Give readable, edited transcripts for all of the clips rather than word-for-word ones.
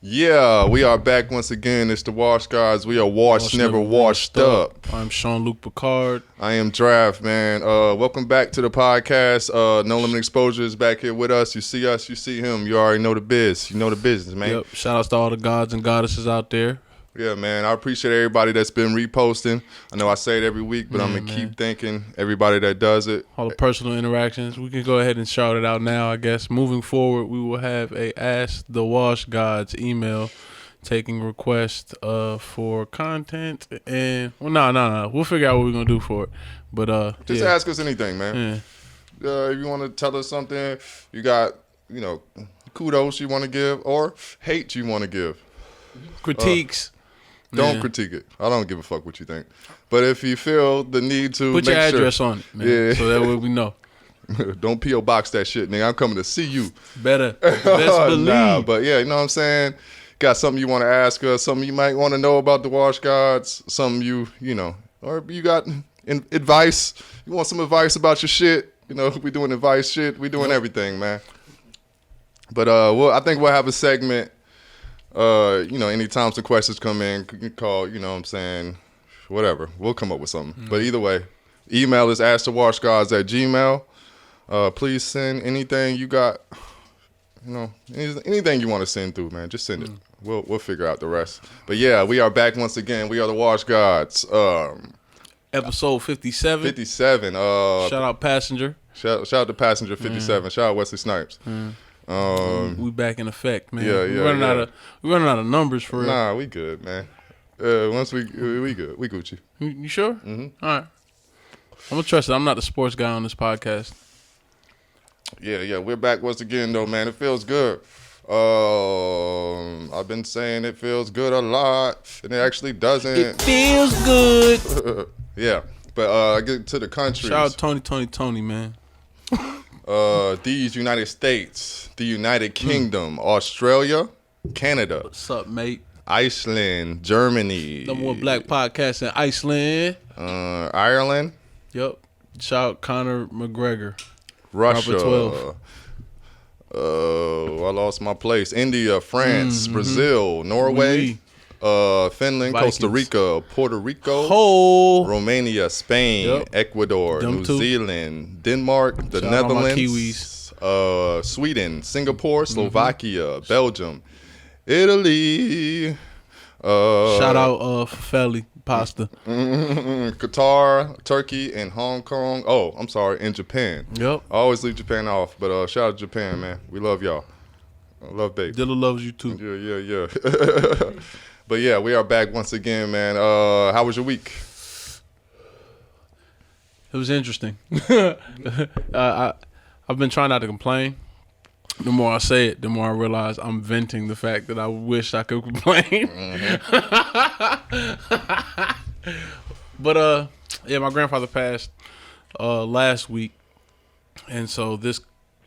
Yeah, we are back once again. It's the Wash Guys. We are washed, never washed up. I'm Sean-Luc Picard. I am Draft, man. Welcome back to the podcast. No Limit Exposure is back here with us. You see us, you see him. You already know the biz. You know the business, man. Yep. Shout outs to all the gods and goddesses out there. Yeah, man. I appreciate everybody that's been reposting. I know I say it every week, but I'm going to keep thanking everybody that does it. All the personal interactions. We can go ahead and shout it out now, I guess. Moving forward, we will have a Ask the Wash Gods email taking requests for content. And, well, no. We'll figure out what we're going to do for it. But just ask us anything, man. Yeah. If you want to tell us something, you got, kudos you want to give or hate you want to give. Critiques. Don't critique it. I don't give a fuck what you think. But if you feel the need to put your address on it, man, so that way we know. Don't P.O. box that shit, nigga. I'm coming to see you. Best believe. Nah, but yeah, you know what I'm saying? Got something you want to ask us, something you might want to know about the Wash Gods, something or you got advice. You want some advice about your shit. We doing advice shit. We doing everything, man. But I think we'll have a segment. Anytime some questions come in, you can call, whatever. We'll come up with something. But either way, email is askthewashgods@gmail. Please send anything you got, anything you want to send through, man. Just send it. We'll figure out the rest. But yeah, we are back once again. We are the Wash Gods. Episode 57. 57. Shout out Passenger. Shout out to Passenger 57. Shout out Wesley Snipes. We back in effect, man. Yeah, we running out of numbers for real. Nah, we good, man. Once we good, we Gucci. You sure? Mm-hmm. All right. I'm gonna trust it. I'm not the sports guy on this podcast. Yeah, we're back once again, though, man. It feels good. I've been saying it feels good a lot, and it actually doesn't. It feels good. Yeah, but I get to the countries. Shout out Tony, man. These United States, the United Kingdom, Australia, Canada. What's up, mate? Iceland, Germany. Number one black podcast in Iceland. Ireland. Yep. Shout out Conor McGregor. Russia. Robert 12. I lost my place. India, France, Brazil, Norway. Finland, Vikings. Costa Rica, Puerto Rico, Romania, Spain, Ecuador, New Zealand, Denmark, the Netherlands, Sweden, Singapore, Slovakia, Belgium, Italy. Shout out Feli Pasta. Qatar, Turkey, and Hong Kong. Oh, I'm sorry, and Japan. Yep. I always leave Japan off, but shout out to Japan, man. We love y'all. I love baby. Dilla loves you too. Yeah. But yeah, we are back once again, man. How was your week? It was interesting. I've been trying not to complain. The more I say it, the more I realize I'm venting the fact that I wish I could complain. But my grandfather passed last week, and so this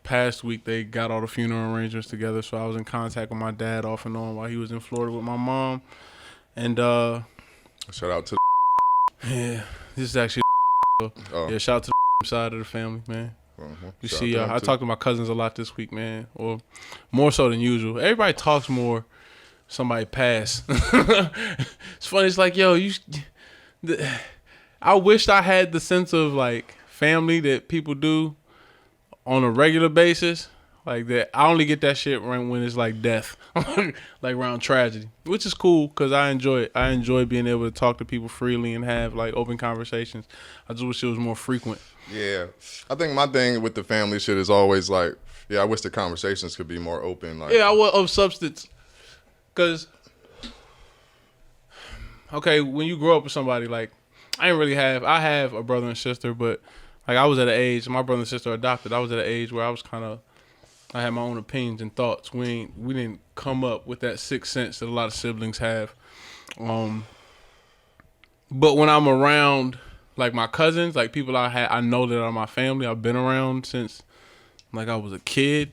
past week they got all the funeral arrangements together, so I was in contact with my dad off and on while he was in Florida with my mom. And shout out to this is actually shout out to the side of the family, man. You see, I talked to my cousins a lot this week, man, or more so than usual. Everybody talks more somebody passed. It's funny, it's like, I wished I had the sense of like family that people do on a regular basis, like that. I only get that shit right when it's like death, like around tragedy, which is cool because I enjoy it. I enjoy being able to talk to people freely and have like open conversations. I just wish it was more frequent. Yeah, I think my thing with the family shit is always like, I wish the conversations could be more open. Like, I want of substance, because when you grow up with somebody, like I have a brother and sister, but like I was at an age, my brother and sister are adopted. I was at an age where I had my own opinions and thoughts. We didn't come up with that sixth sense that a lot of siblings have. But when I'm around like my cousins, like people I know that are my family, I've been around since like I was a kid.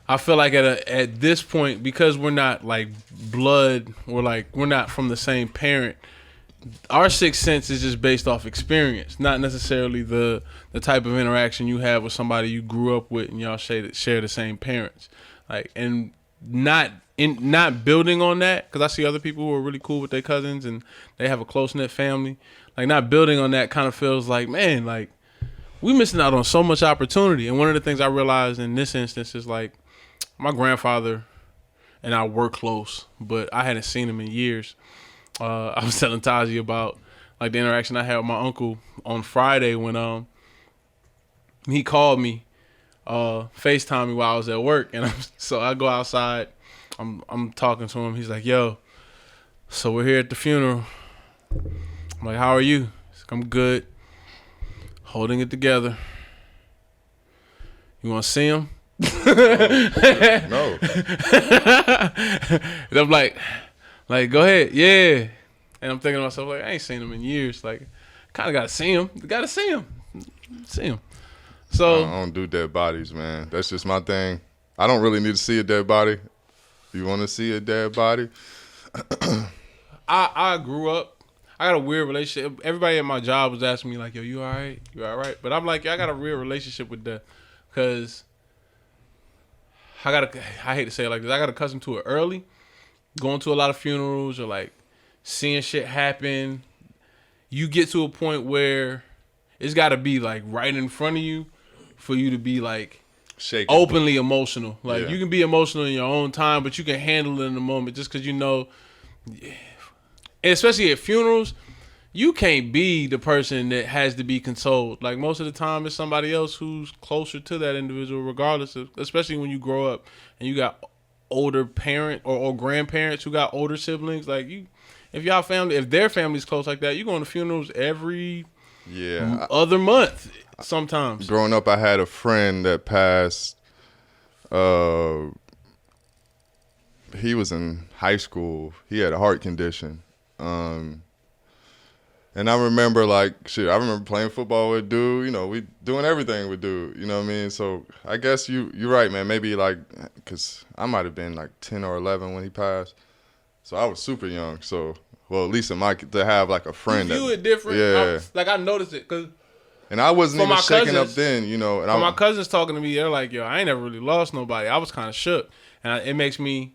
I feel like at this point, because we're not like blood, we're not from the same parent, our sixth sense is just based off experience, not necessarily the type of interaction you have with somebody you grew up with and y'all share the same parents. Like, and not in not building on that, because I see other people who are really cool with their cousins and they have a close knit family. Like, not building on that kind of feels like, man, like, we missing out on so much opportunity. And one of the things I realized in this instance is, like, my grandfather and I were close, but I hadn't seen him in years. I was telling Taji about, like, the interaction I had with my uncle on Friday when he called me, FaceTime me while I was at work, and so I go outside. I'm talking to him. He's like, "Yo, so we're here at the funeral." I'm like, "How are you?" He's like, "I'm good, holding it together. You want to see him?" No. And I'm like, go ahead, yeah. And I'm thinking to myself, like, I ain't seen him in years. Like, kind of gotta see him. Gotta see him. See him. So I don't do dead bodies, man. That's just my thing. I don't really need to see a dead body. You want to see a dead body? I grew up. I got a weird relationship. Everybody at my job was asking me, like, "Yo, you all right? You all right?" But I'm like, I got a real relationship with death, because I hate to say it like this, I got accustomed to it early, going to a lot of funerals or, like, seeing shit happen. You get to a point where it's got to be, like, right in front of you for you to be, like, shaking, openly emotional. Like, yeah. You can be emotional in your own time, but you can handle it in the moment, just because, you know, and especially at funerals, you can't be the person that has to be consoled. Like, most of the time, it's somebody else who's closer to that individual, regardless of, especially when you grow up and you got older parent or grandparents who got older siblings. Like, if their family's close like that, you go to funerals every other month sometimes. Growing up, I had a friend that passed. He was in high school. He had a heart condition. And I remember, like, I remember playing football with dude. You know, we doing everything with dude. You know what I mean? So I guess you're right, man. Maybe, like, because I might have been like 10 or 11 when he passed. So I was super young. So, well, at least to have, like, a friend. You view it different. Yeah. I noticed it because. And I wasn't even shaking up then, you know. And my cousins talking to me, they're like, "Yo, I ain't never really lost nobody." I was kind of shook, and it makes me.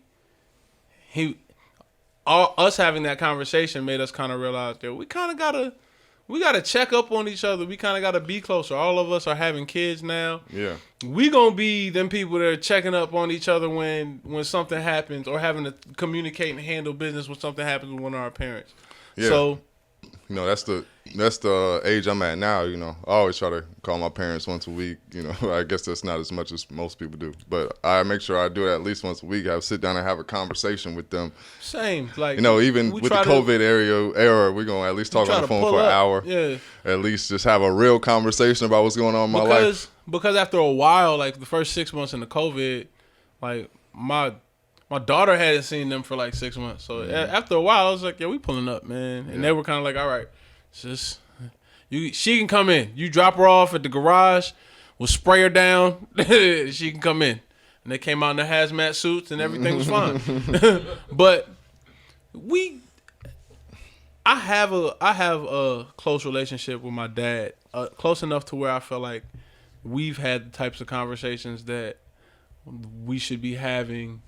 Us having that conversation made us kind of realize that we gotta check up on each other. We kind of gotta be closer. All of us are having kids now. Yeah, we gonna be them people that are checking up on each other when something happens, or having to communicate and handle business when something happens with one of our parents. Yeah. So, you know, that's the age I'm at now. You know, I always try to call my parents once a week. You know, I guess that's not as much as most people do, but I make sure I do it at least once a week. I sit down and have a conversation with them. Same, like, you know, even with the COVID era, we're gonna at least talk on the phone for an hour. Yeah, at least just have a real conversation about what's going on in my life. Because after a while, like the first 6 months in the COVID, like my daughter hadn't seen them for like 6 months. So after a while, I was like, "Yeah, we pulling up, man." And they were kind of like, "All right, just she can come in. You drop her off at the garage. We'll spray her down. She can come in." And they came out in their hazmat suits, and everything was fine. But I have a close relationship with my dad, close enough to where I feel like we've had the types of conversations that we should be having,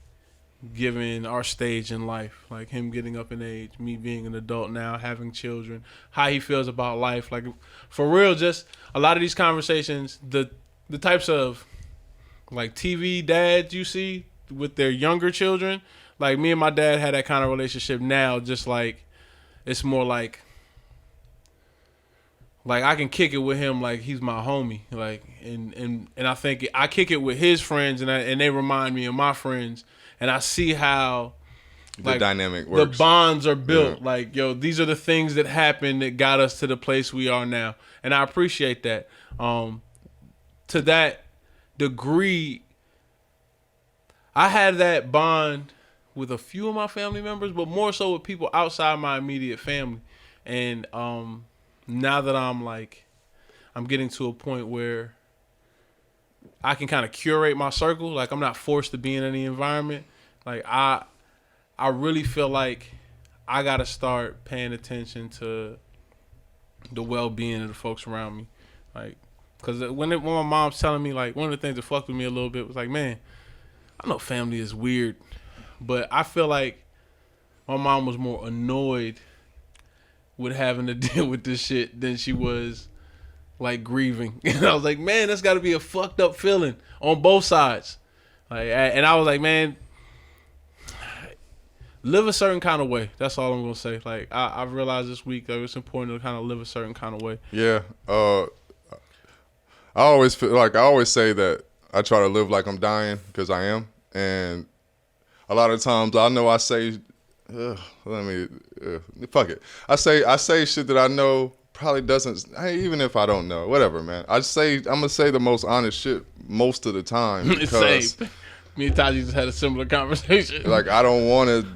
given our stage in life, like him getting up in age, me being an adult now, having children, how he feels about life. Like, for real, just a lot of these conversations, the types of, like, TV dads you see with their younger children, like me and my dad had that kind of relationship now, just like, it's more like I can kick it with him like he's my homie, like, and I think I kick it with his friends, and they remind me of my friends. And I see how, like, the dynamic works. The bonds are built. Yeah. Like, yo, these are the things that happened that got us to the place we are now. And I appreciate that. To that degree, I had that bond with a few of my family members, but more so with people outside my immediate family. And now that I'm getting to a point where I can kind of curate my circle. Like, I'm not forced to be in any environment. Like, I really feel like I got to start paying attention to the well-being of the folks around me. Like, because when my mom's telling me, like, one of the things that fucked with me a little bit was like, man, I know family is weird, But I feel like my mom was more annoyed with having to deal with this shit than she was like grieving. And I was like, man, that's got to be a fucked up feeling on both sides. And I was like, man, live a certain kind of way. That's all I'm gonna say. Like I've realized this week that it's important to kind of live a certain kind of way. Yeah. I always feel like I always say that I try to live like I'm dying because I am, and a lot of times I know I say, fuck it. I say shit that I know probably doesn't. Even if I don't know, whatever, man. I'm gonna say the most honest shit most of the time because me and Taji just had a similar conversation. Like I don't want to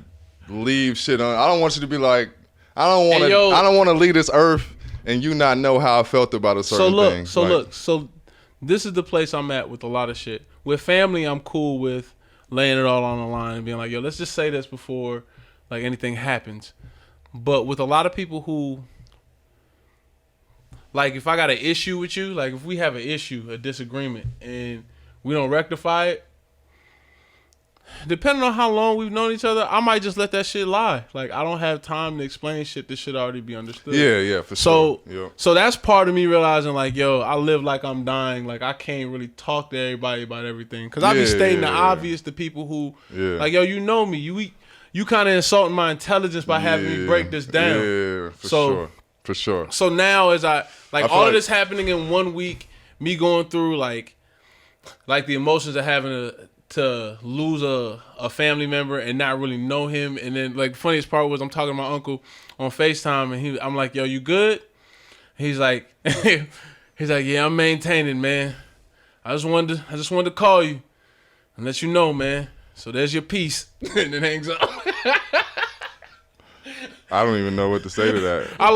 leave shit on. I don't want you to be like, I don't want to leave this earth and you not know how I felt about a certain thing. So this is the place I'm at with a lot of shit. With family, I'm cool with laying it all on the line and being like, yo, let's just say this before like anything happens. But with a lot of people who, like, if I got an issue with you, like if we have an issue, a disagreement, and we don't rectify it, depending on how long we've known each other, I might just let that shit lie. Like, I don't have time to explain shit that should already be understood. Yeah, for sure. So that's part of me realizing, like, yo, I live like I'm dying. Like, I can't really talk to everybody about everything. Because I be stating the obvious to people who, like, yo, you know me. You kind of insulting my intelligence by having me break this down. Yeah, for sure. So now as all of this happening in 1 week, me going through, like the emotions of having to lose a family member and not really know him. And then, like, the funniest part was I'm talking to my uncle on FaceTime, and I'm like, yo, you good? He's like, yeah, I'm maintaining, man. I just wanted to call you and let you know, man. So there's your piece. And then hangs up. I don't even know what to say to that. I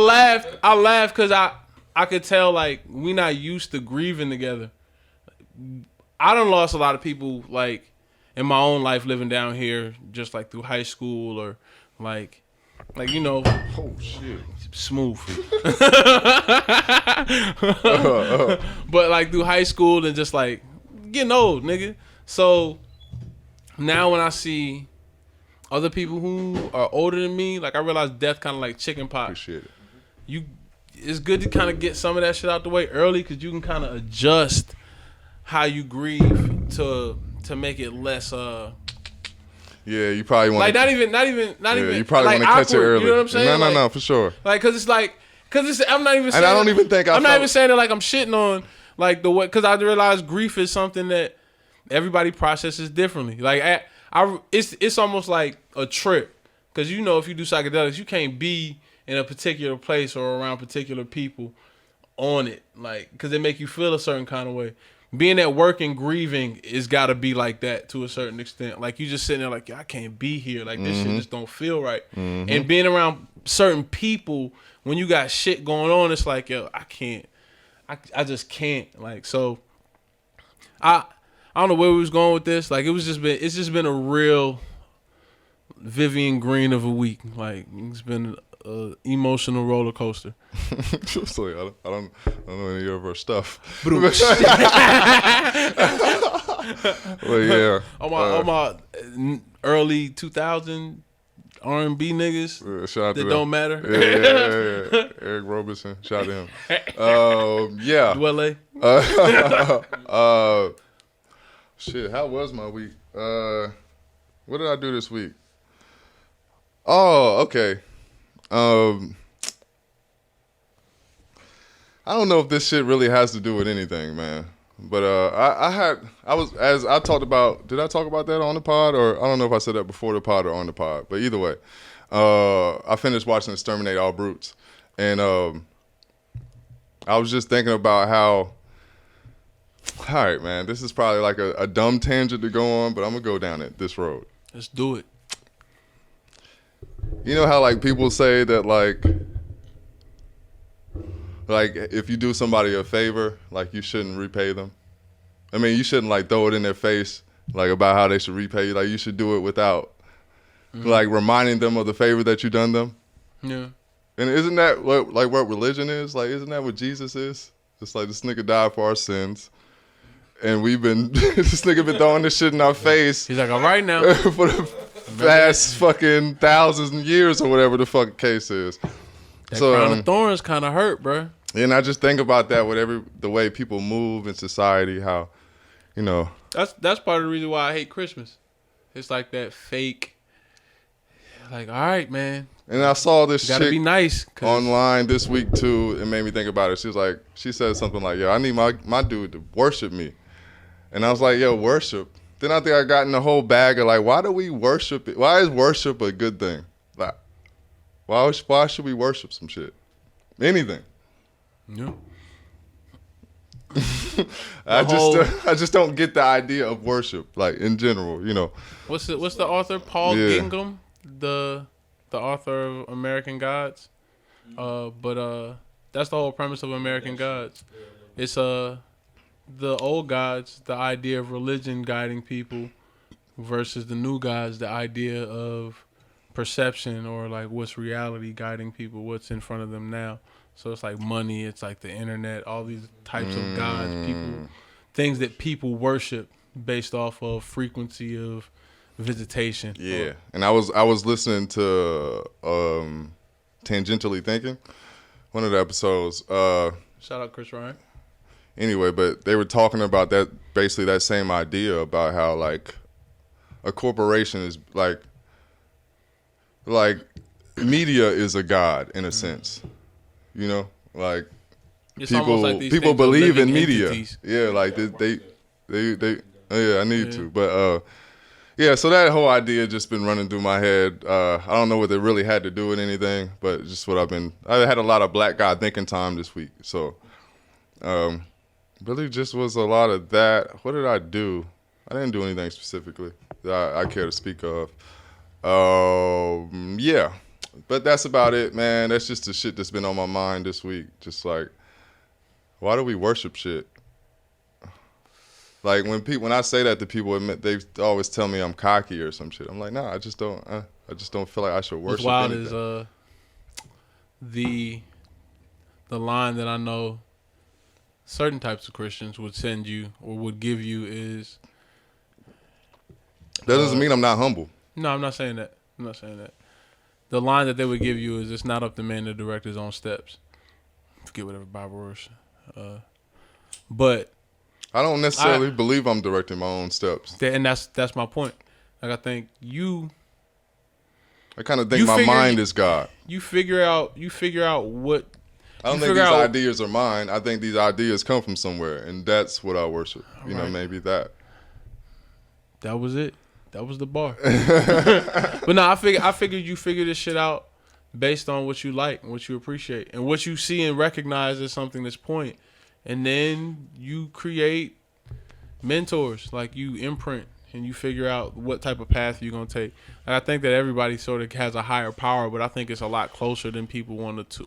laughed because I could tell, like, we not used to grieving together. I done lost a lot of people, like, in my own life living down here, just like through high school or like you know. Oh shit. Smooth. But like through high school and just like getting old, nigga. So now when I see other people who are older than me, like, I realize death kind of like chicken pox. Appreciate it. It's good to kind of get some of that shit out the way early because you can kind of adjust how you grieve to make it less yeah, you probably want like not even you probably like want to catch it early. You know what I'm saying? No, for sure. Like, cause I'm not even saying, and I don't even think I'm not even saying that like I'm shitting on like the way, because I realize grief is something that everybody processes differently. Like it's almost like a trip, because you know if you do psychedelics you can't be in a particular place or around particular people on it, like, because they make you feel a certain kind of way. Being at work and grieving is got to be like that to a certain extent. Like, you just sitting there like, I can't be here. Like, this shit just don't feel right. Mm-hmm. And being around certain people when you got shit going on, it's like, yo, I can't. I just can't. Like, so I don't know where we was going with this. Like, it's just been a real Vivian Green of a week. Like, it's been an emotional roller coaster. Sorry, I don't know any of our stuff. Well, yeah. On my early 2000 R&B niggas shout out that to don't matter. Yeah. Eric Roberson, shout out to him. Yeah. Dwelle. Shit, how was my week? What did I do this week? Oh, okay. I don't know if this shit really has to do with anything, man. But as I talked about, did I talk about that on the pod, or I don't know if I said that before the pod or on the pod, but either way, I finished watching Exterminate All Brutes, and I was just thinking about how, all right, man, this is probably like a dumb tangent to go on, but I'm gonna go down this road. Let's do it. You know how, like, people say that, like if you do somebody a favor, like, you shouldn't repay them. I mean, you shouldn't, like, throw it in their face, like, about how they should repay you. Like, you should do it without, like, reminding them of the favor that you done them. Yeah. And isn't that what religion is? Like, isn't that what Jesus is? It's like, this nigga died for our sins, and we've been this nigga been throwing this shit in our face. He's like, all right now. past fucking thousands and years or whatever the fucking case is. That crown of thorns kind of hurt, bro. And I just think about that with the way people move in society, how, you know. That's part of the reason why I hate Christmas. It's like that fake, like, all right, man. And I saw this chick be nice online this week too. It made me think about it. She said something like, yo, I need my dude to worship me. And I was like, yo, worship. Then I think I got in the whole bag of like, why do we worship it? Why is worship a good thing? Like, why should we worship some shit? Anything. Yeah. I just don't get the idea of worship, like in general, you know. What's the author? Paul Gingham, the author of American Gods. But that's the whole premise of American Gods. It's the old gods, the idea of religion guiding people, versus the new gods, the idea of perception or like what's reality guiding people, what's in front of them now. So it's like money, it's like the internet, all these types of gods, things that people worship based off of frequency of visitation. Yeah, and I was listening to Tangentially Thinking, one of the episodes. Shout out Chris Ryan. Anyway, but they were talking about that, basically that same idea about how like a corporation is like media is a god in a sense. You know, like it's like people believe in media. Entities. Yeah, like they I need to. But yeah, so that whole idea just been running through my head. I don't know what it really had to do with anything, but just what I had a lot of black guy thinking time this week. So really just was a lot of that. What did I do? I didn't do anything specifically that I care to speak of. Yeah. But that's about it, man. That's just the shit that's been on my mind this week. Just like, why do we worship shit? Like when I say that to people, they always tell me I'm cocky or some shit. I'm like, nah, I just don't feel like I should worship. What's wild anything. Is the line that I know certain types of Christians would send you or would give you is. That doesn't mean I'm not humble. No, I'm not saying that. The line that they would give you is, it's not up to man to direct his own steps. Forget whatever Bible verse. But I don't necessarily believe I'm directing my own steps. And that's my point. Like, I think I kind of think my mind is God. You figure out what. I don't think these ideas are mine. I think these ideas come from somewhere, and that's what I worship. You know, maybe that. That was it. That was the bar. But no, I figured you figure this shit out based on what you like and what you appreciate and what you see and recognize as something that's point. And then you create mentors, like you imprint and you figure out what type of path you're going to take. And I think that everybody sort of has a higher power, but I think it's a lot closer than people want to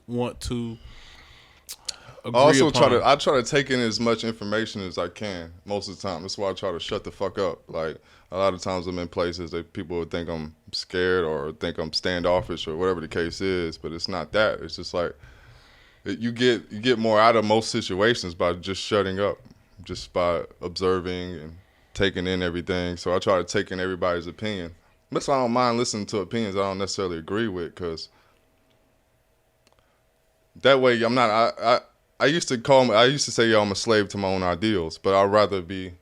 agree also upon. I try to take in as much information as I can most of the time. That's why I try to shut the fuck up. Like, a lot of times I'm in places that people would think I'm scared or think I'm standoffish or whatever the case is, but it's not that. It's just like you get more out of most situations by just shutting up, just by observing and taking in everything. So I try to take in everybody's opinion. That's why I don't mind listening to opinions I don't necessarily agree with, because that way I'm not. I used to say, yo, I'm a slave to my own ideals, but I'd rather be,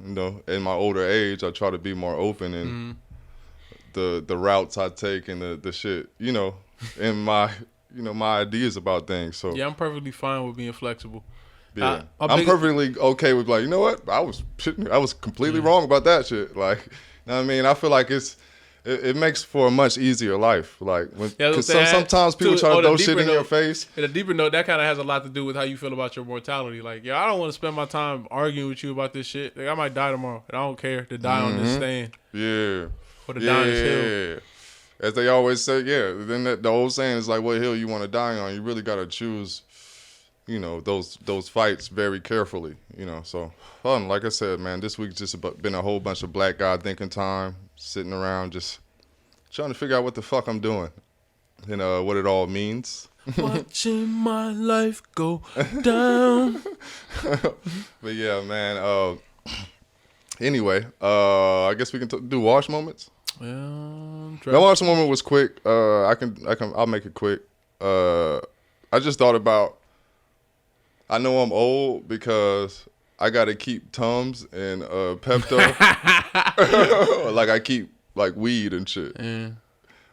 you know, in my older age, I try to be more open in the routes I take and the shit, you know, and my ideas about things. So yeah, I'm perfectly fine with being flexible. Yeah, I'm perfectly okay with, like, you know what, I was completely wrong about that shit. Like, you know what I mean? I feel like it makes for a much easier life. Like, because sometimes people try to throw shit in your face. And a deeper note, that kind of has a lot to do with how you feel about your mortality. Like, yeah, I don't want to spend my time arguing with you about this shit. Like, I might die tomorrow, and I don't care to die on this stand. Yeah. Or to die on this hill. As they always say, yeah. Then the old saying is like, what hill you want to die on? You really got to choose, you know, those fights very carefully, you know. So, like I said, man, this week's just been a whole bunch of black guy thinking time, sitting around just trying to figure out what the fuck I'm doing and what it all means. Watching my life go down. But yeah, man. Anyway, I guess we can do wash moments. That watch moment was quick. I'll make it quick. I just thought about. I know I'm old because I got to keep Tums and Pepto. Like I keep like weed and shit. Yeah.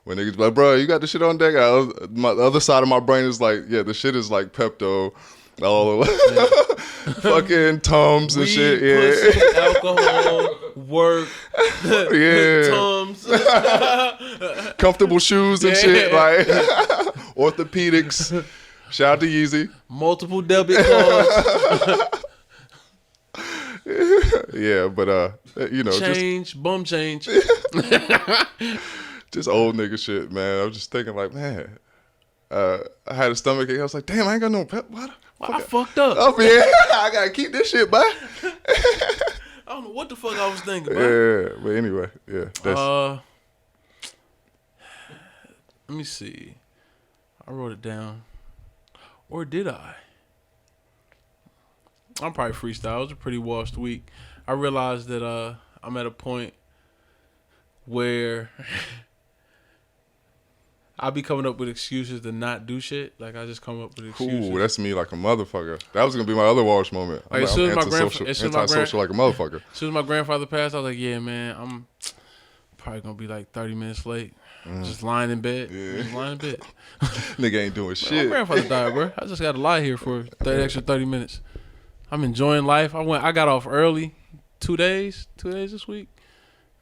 When niggas be like, bro, you got the shit on deck. The other side of my brain is like, yeah, the shit is like Pepto, all fucking Tums and Weed, shit. Yeah, pussy, alcohol, work, yeah, Tums, comfortable shoes and shit, like orthopedics. Shout out to Yeezy. multiple debit cards, Yeah, but change, bum change. just old nigga shit, man. I was just thinking like, man, I had a stomach ache. I was like, damn, I ain't got no pep. What? I fucked up. Oh yeah, I gotta keep this shit, bud. I don't know what the fuck I was thinking about. Yeah, but anyway, yeah. That's, let me see. I wrote it down. Or did I? I'm probably freestyle. It was a pretty washed week. I realized that I'm at a point where I be coming up with excuses to not do shit. Like I just come up with excuses. ooh, that's me like a motherfucker. That was gonna be my other wash moment. Like, as soon as my antisocial like a motherfucker. As soon as my grandfather passed, I was like, yeah, man, I'm probably gonna be like 30 minutes late. Just lying in bed. Yeah. Just lying in bed. Nigga ain't doing shit. My grandfather died, bro. I just got to lie here for extra 30 minutes. I'm enjoying life. I got off early 2 days this week.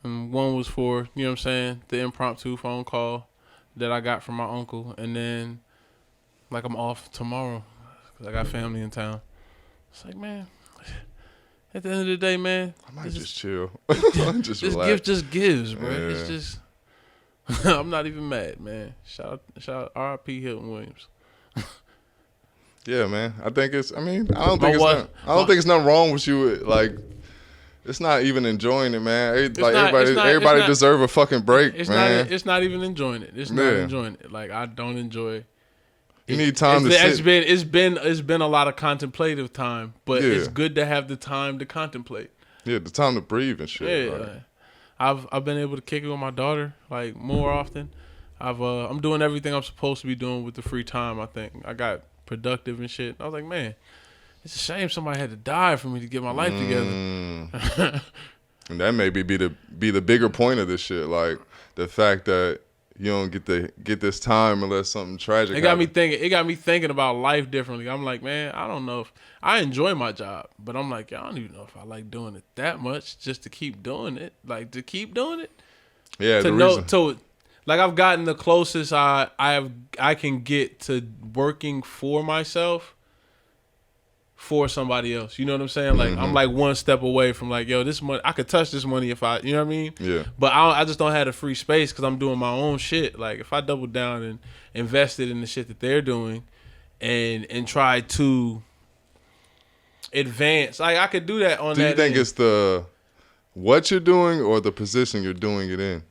And one was for, you know what I'm saying, the impromptu phone call that I got from my uncle. And then, like, I'm off tomorrow because I got family in town. It's like, man, at the end of the day, man. I might just chill. Just this relax. gift just gives, bro. Yeah. It's just, I'm not even mad, man. Shout out R.I.P. Hilton Williams. Yeah, man. I think it's. I mean, I don't think it's nothing wrong with you. Like, it's not even enjoying it, man. Everybody deserve a fucking break, man. It's not even enjoying it. It's not enjoying it. Like I don't enjoy it. You need time to sit. It's been a lot of contemplative time, but it's good to have the time to contemplate. Yeah, the time to breathe and shit. Yeah, like. I've been able to kick it with my daughter like more often. I'm doing everything I'm supposed to be doing with the free time. I think I got productive and shit. I was like, man, it's a shame somebody had to die for me to get my life together. And that maybe be the bigger point of this shit, like the fact that you don't get this time unless something tragic. It got me thinking about life differently. I'm like, man, I don't know if I enjoy my job, but I'm like, I don't even know if I like doing it that much just to keep doing it. Like to keep doing it. Yeah, like I've gotten the closest I can get to working for myself for somebody else. You know what I'm saying? Like I'm like one step away from like, yo, this money, I could touch this money if you know what I mean? Yeah. But I just don't have the free space because I'm doing my own shit. Like if I double down and invested in the shit that they're doing and try to advance, like I could do that on that. Do you think it's the what you're doing or the position you're doing it in?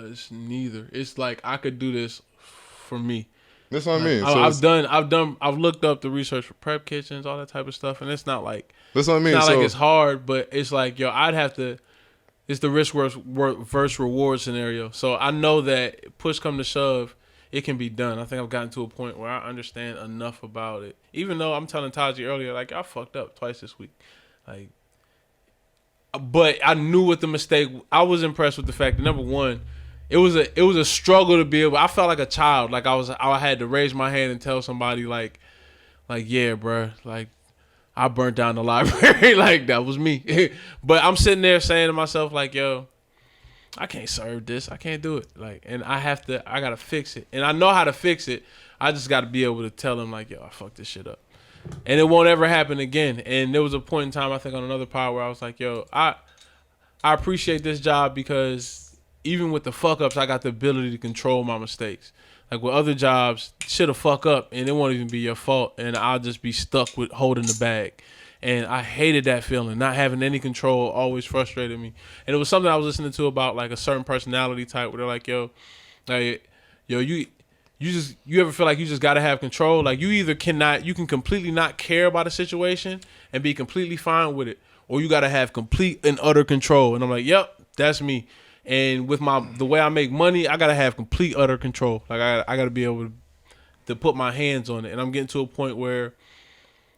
It's neither. It's like I could do this for me. That's what I mean. I've looked up the research for prep kitchens, all that type of stuff, and it's not like that's what I mean. It's not like it's hard, but it's like, yo, I'd have to. It's the risk versus reward scenario. So I know that push come to shove, it can be done. I think I've gotten to a point where I understand enough about it. Even though I'm telling Taji earlier, like I fucked up twice this week, like. But I knew what the mistake. I was impressed with the fact that number one, it was a struggle to be able. I felt like a child. Like I had to raise my hand and tell somebody like yeah, bro, like I burnt down the library. Like that was me. But I'm sitting there saying to myself like, yo, I can't serve this. I can't do it. Like, and I gotta fix it. And I know how to fix it. I just gotta be able to tell them like, yo, I fucked this shit up. And it won't ever happen again. And there was a point in time, I think, on another pod where I was like, yo, I appreciate this job because even with the fuck-ups, I got the ability to control my mistakes. Like with other jobs, shit'll fuck up and it won't even be your fault. And I'll just be stuck with holding the bag. And I hated that feeling. Not having any control always frustrated me. And it was something I was listening to about like a certain personality type where they're like, yo, you ever feel like you just gotta have control? Like you can completely not care about a situation and be completely fine with it, or you gotta have complete and utter control. And I'm like, yep, that's me. And with the way I make money, I gotta have complete utter control. Like I gotta be able to put my hands on it. And I'm getting to a point where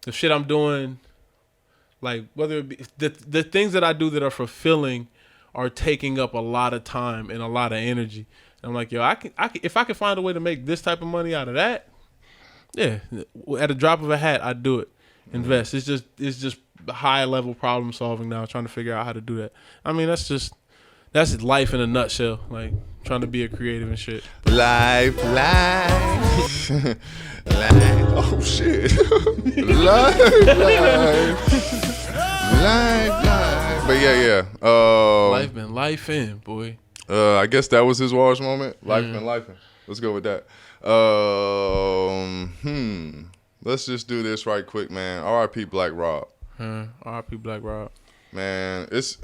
the shit I'm doing, like whether it be the things that I do that are fulfilling, are taking up a lot of time and a lot of energy. And I'm like, yo, I can if I can find a way to make this type of money out of that, yeah, at a drop of a hat, I'd do it. Invest. It's just high level problem solving now, trying to figure out how to do that. I mean, that's life in a nutshell. Like trying to be a creative and shit. Life. Life. Oh shit. Life. But yeah. Life been life in, boy. I guess that was his wash moment. Life been life in. Let's go with that. Let's just do this right quick, man. R.I.P. Black Rob. R.I.P. Black Rob. Man, it's.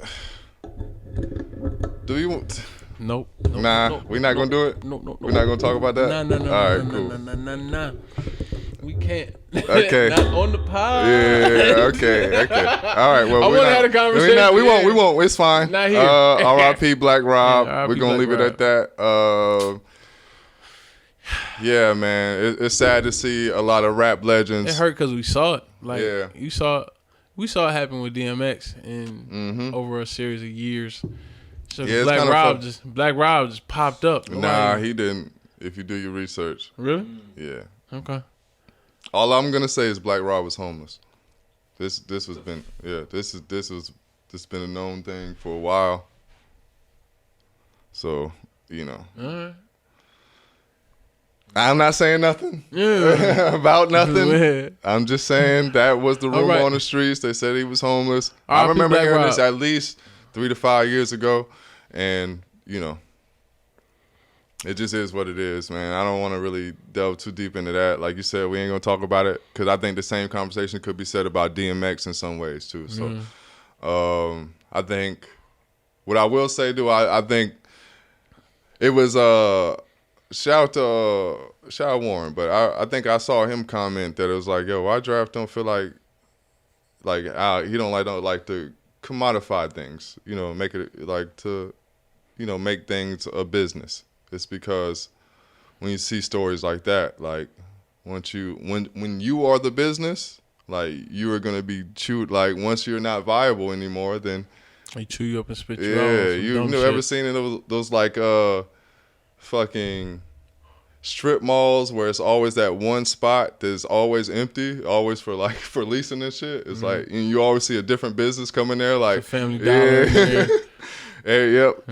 Do you want? Nope. We're not gonna do it. No. We're not gonna talk about that. No. All right, cool. No. We can't. Okay. Not on the pod. Yeah. Okay. All right. Well, I want to have a conversation. We won't. It's fine. Not here. R.I.P. Black Rob. Yeah, We're gonna Black leave it at that. Yeah, man. It's sad to see a lot of rap legends. It hurt because we saw it. Like yeah. we saw it happen with DMX and over a series of years. So yeah, Black Rob just popped up. Nah, he didn't. If you do your research. Really? Yeah. Okay. All I'm gonna say is Black Rob was homeless. This has been a known thing for a while. So, you know. All right. I'm not saying nothing about nothing. Yeah. I'm just saying that was the rumor on the streets. They said he was homeless. I remember hearing this at least 3 to 5 years ago, and you know, it just is what it is, man. I don't want to really delve too deep into that. Like you said, we ain't gonna talk about it because I think the same conversation could be said about DMX in some ways too. So, I think what I will say, I think it was Shout Warren, but I think I saw him comment that it was like, yo, why draft don't feel like he don't like to commodify things, you know, make it like to, you know, make things a business. It's because when you see stories like that, like when you are the business, like you are gonna be chewed. Like once you're not viable anymore, then they chew you up and spit you out. Yeah, you ever seen those like fucking strip malls where it's always that one spot that's always empty, always for leasing and shit. It's like, and you always see a different business coming there, like it's a Family Dollar. Yeah. Hey, yep.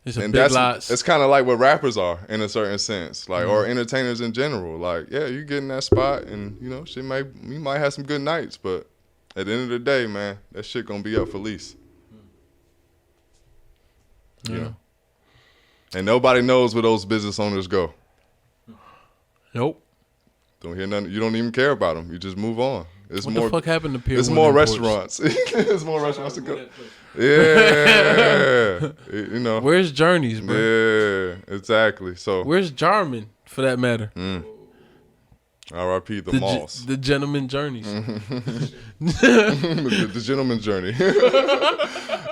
It's a big lots. It's kind of like what rappers are in a certain sense, like or entertainers in general. Like, yeah, you get in that spot, and you know, you might have some good nights, but at the end of the day, man, that shit gonna be up for lease. Yeah. You know? And nobody knows where those business owners go. Nope. Don't hear nothing. You don't even care about them. You just move on. What the fuck happened to Pier 1 It's more Imports? restaurants. There's more restaurants to go. Yeah. You know. Where's Journeys, bro? Yeah, exactly. So where's Jarman, for that matter? R.I.P. the malls. The Gentleman Journeys. the Gentleman's Journey.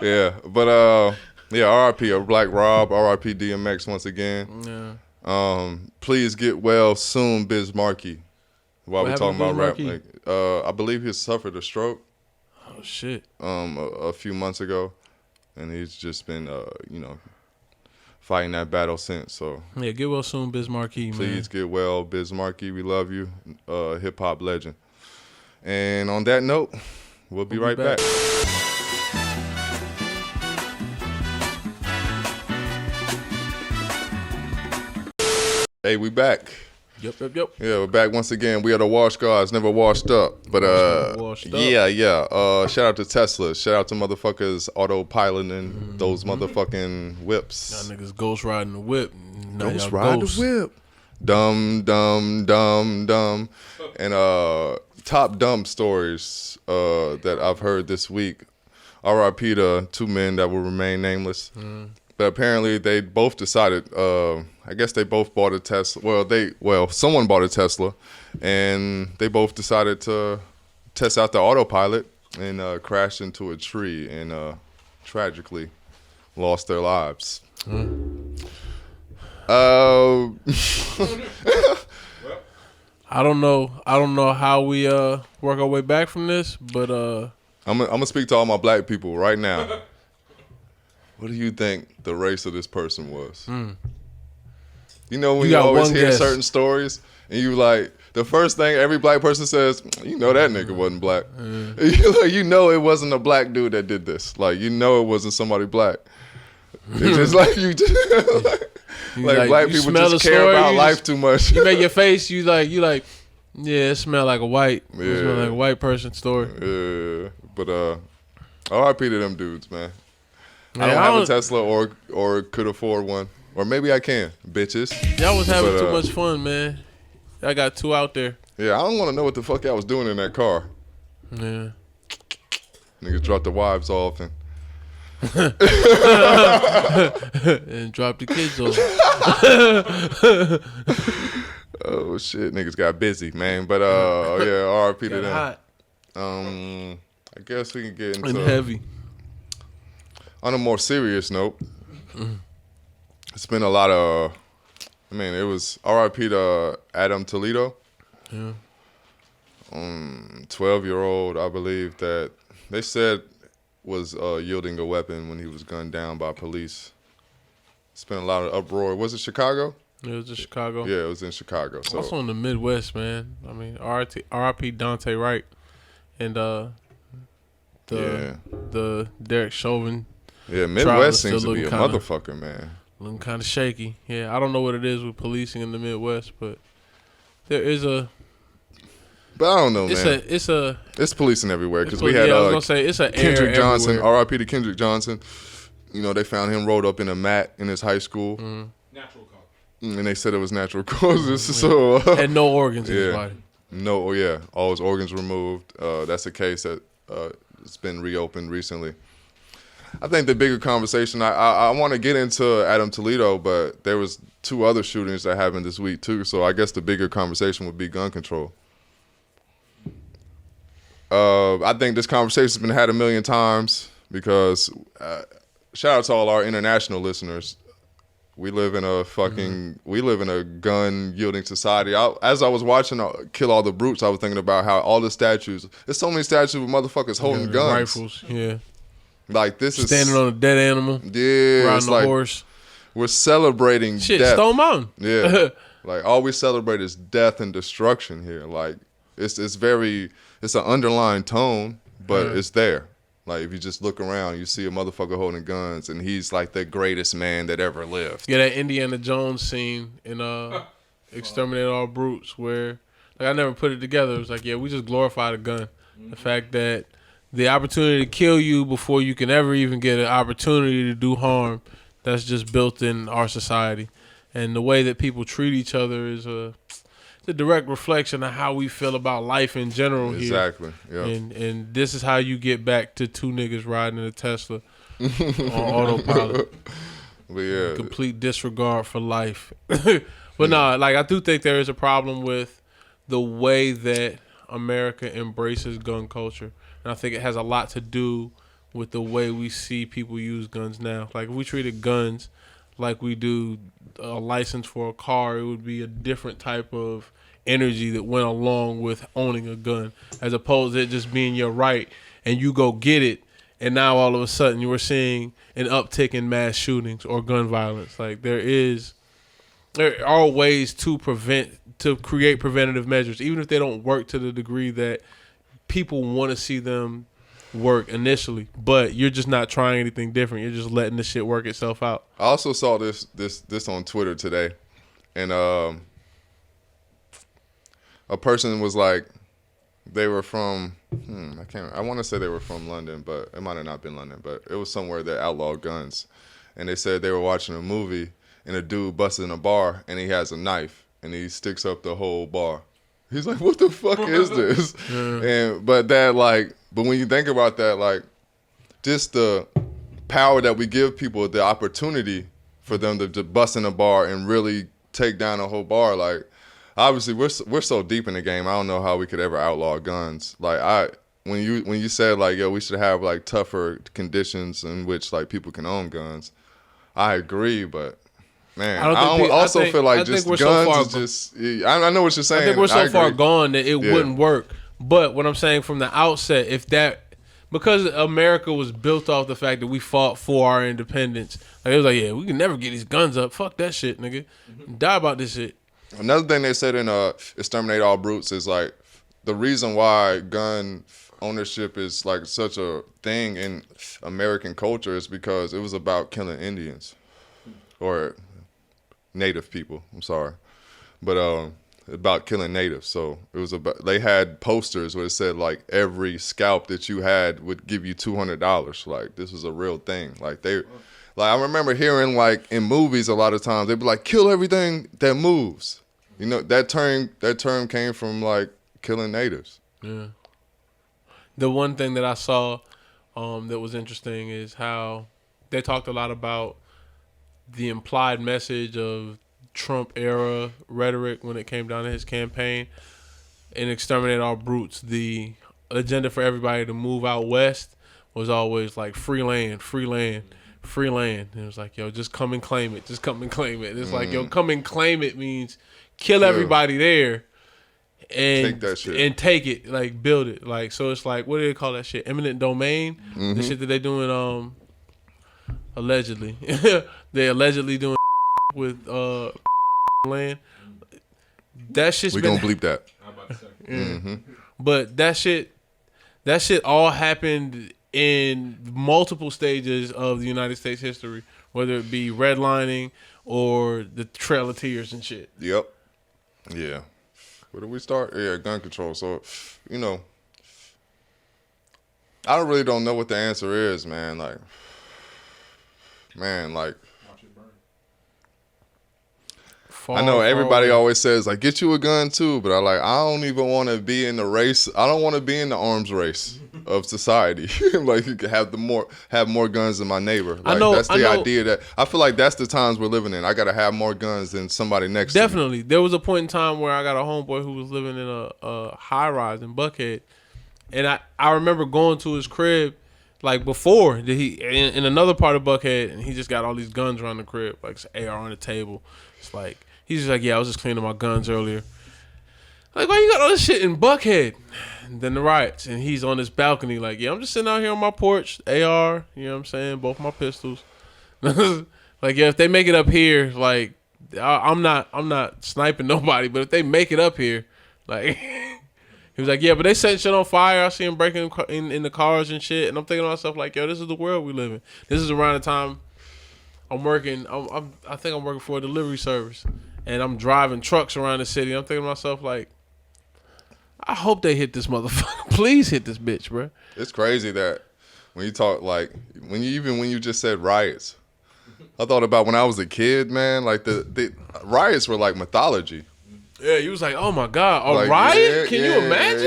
Yeah, but yeah, R.I.P. Black Rob, R.I.P. DMX once again. Yeah. Please get well soon, Biz Markie. While we're talking about rap, like, I believe he suffered a stroke. Oh shit. A few months ago, and he's just been you know, fighting that battle since. So yeah, get well soon, Biz Markie. Please get well, Biz Markie. We love you, hip hop legend. And on that note, we'll be right back. Hey, we back. Yep. Yeah, we're back once again. We are the Wash Guards, never washed up. But yeah. Shout out to Tesla. Shout out to motherfuckers autopiloting those motherfucking whips. Y'all niggas ghost riding the whip. Ghost ride the whip. Dumb. And top dumb stories that I've heard this week. R.I.P. to 2 men that will remain nameless. But apparently they both decided, I guess they both bought a Tesla. Someone bought a Tesla, and they both decided to test out the autopilot and crashed into a tree and tragically lost their lives. I don't know how we work our way back from this, but I'm gonna speak to all my black people right now. What do you think the race of this person was? You know when you always hear certain stories and you like the first thing every black person says, you know that nigga wasn't black. You know it wasn't a black dude that did this. Like you know it wasn't somebody black. It's just like you just like black people just care about life too much. You make your face, you like, yeah, it smell like a white. Yeah. It smell like a white person story. Yeah. But R.I.P. to them dudes, man. I don't have a Tesla or could afford one. Or maybe I can, bitches. Y'all was having too much fun, man. I got two out there. Yeah, I don't want to know what the fuck I was doing in that car. Yeah. Niggas dropped the wives off and and dropped the kids off. Oh shit, niggas got busy, man. But yeah, R.I.P. to them. Hot. I guess we can get into and heavy. On a more serious note. It's been a lot of, it was R.I.P. to Adam Toledo. Yeah. 12-year-old, I believe, that they said was yielding a weapon when he was gunned down by police. It's been a lot of uproar. Was it Chicago? It was in Chicago. Yeah, it was in Chicago. So also in the Midwest, man. I mean, R.I.P. Dante Wright and the Derek Chauvin. Yeah, Midwest seems to be a motherfucker, man. Looking kind of shaky. Yeah, I don't know what it is with policing in the Midwest, but there is a. But I don't know, man. It's policing everywhere because we had I was gonna say it's an Kendrick Johnson, everywhere. R.I.P. to Kendrick Johnson. You know, they found him rolled up in a mat in his high school. Natural cause. And they said it was natural causes. So had no organs in his body. No, yeah, all his organs removed. That's a case that it's been reopened recently. I think the bigger conversation, I want to get into Adam Toledo, but there was 2 other shootings that happened this week too. So I guess the bigger conversation would be gun control. I think this conversation's been had a million times because shout out to all our international listeners. We live in a gun yielding society. As I was watching Kill All the Brutes, I was thinking about how all the statues, there's so many statues with motherfuckers holding guns. Rifles, yeah. Like this is standing on a dead animal. Yeah. Riding a horse. We're celebrating death. Stone Mountain. Yeah. Like all we celebrate is death and destruction here. Like it's an underlying tone, but it's there. Like if you just look around, you see a motherfucker holding guns, and he's like the greatest man that ever lived. Yeah, that Indiana Jones scene in Exterminate All Brutes, where like I never put it together. It was like, yeah, we just glorified a gun. The fact that the opportunity to kill you before you can ever even get an opportunity to do harm, that's just built in our society. And the way that people treat each other is a direct reflection of how we feel about life in general here. Exactly. Yeah. And this is how you get back to 2 niggas riding in a Tesla on autopilot. But yeah. Complete disregard for life. But no, like I do think there is a problem with the way that America embraces gun culture. And I think it has a lot to do with the way we see people use guns now. Like if we treated guns like we do a license for a car, it would be a different type of energy that went along with owning a gun, as opposed to it just being your right and you go get it, and now all of a sudden you were seeing an uptick in mass shootings or gun violence. Like there are ways to create preventative measures, even if they don't work to the degree that people want to see them work initially, but you're just not trying anything different. You're just letting the shit work itself out. I also saw this on Twitter today, and a person was like, they were from I want to say they were from London, but it might have not been London, but it was somewhere that outlawed guns, and they said they were watching a movie and a dude busted in a bar and he has a knife and he sticks up the whole bar. He's like, what the fuck is this? But when you think about that, like, just the power that we give people, the opportunity for them to bust in a bar and really take down a whole bar. Like, obviously, we're so deep in the game. I don't know how we could ever outlaw guns. Like, when you said like, yo, we should have like tougher conditions in which like people can own guns. I agree, but man, I feel like just guns is just. I know what you're saying. I think we're so far gone that it wouldn't work. But what I'm saying from the outset, because America was built off the fact that we fought for our independence. Like, it was like, yeah, we can never get these guns up. Fuck that shit, nigga. Die about this shit. Another thing they said in Exterminate All Brutes is like the reason why gun ownership is like such a thing in American culture is because it was about killing Indians or Native people. I'm sorry, but about killing natives. So it was about, they had posters where it said like every scalp that you had would give you $200. Like this was a real thing. Like I remember hearing like in movies a lot of times they'd be like, kill everything that moves. You know, that term came from like killing natives. Yeah. The one thing that I saw that was interesting is how they talked a lot about the implied message of Trump era rhetoric when it came down to his campaign. In Exterminate All Brutes, the agenda for everybody to move out west was always like free land, free land, free land. And it was like, yo, just come and claim it. Just come and claim it. And it's like, yo, come and claim it means kill everybody there and take that shit. And take it, like build it. Like, so it's like, what do they call that shit? Eminent domain? The shit that they doing allegedly. They allegedly doing with land. That shit's we gonna bleep that. But that shit all happened in multiple stages of the United States history, whether it be redlining or the Trail of Tears and shit. Yep. Yeah. Where do we start? Yeah, gun control. So, you know, I really don't know what the answer is, man. Like, I know everybody always says like, get you a gun too, but I don't even want to be in the race. I don't want to be in the arms race of society. Like you can have more guns than my neighbor. Like that's the idea that I feel like that's the times we're living in. I gotta have more guns than somebody next to me. Definitely. There was a point in time where I got a homeboy who was living in a high rise in Buckhead, and I remember going to his crib like before in another part of Buckhead, and he just got all these guns around the crib, like AR on the table. It's like he's just like, yeah, I was just cleaning my guns earlier. Like, why you got all this shit in Buckhead? And then the riots, and he's on this balcony like, yeah, I'm just sitting out here on my porch, AR, you know what I'm saying, both my pistols. Like, yeah, if they make it up here, like, I'm not sniping nobody, but if they make it up here, like, he was like, yeah, but they set shit on fire. I see them breaking in the cars and shit, and I'm thinking to myself like, yo, this is the world we live in. This is around the time I'm working. I think I'm working for a delivery service, and I'm driving trucks around the city. I'm thinking to myself like, I hope they hit this motherfucker. Please hit this bitch, bro. It's crazy that when you talk like when you just said riots, I thought about when I was a kid, man. Like the riots were like mythology. Yeah, you was like, oh my god, a riot? Can you imagine?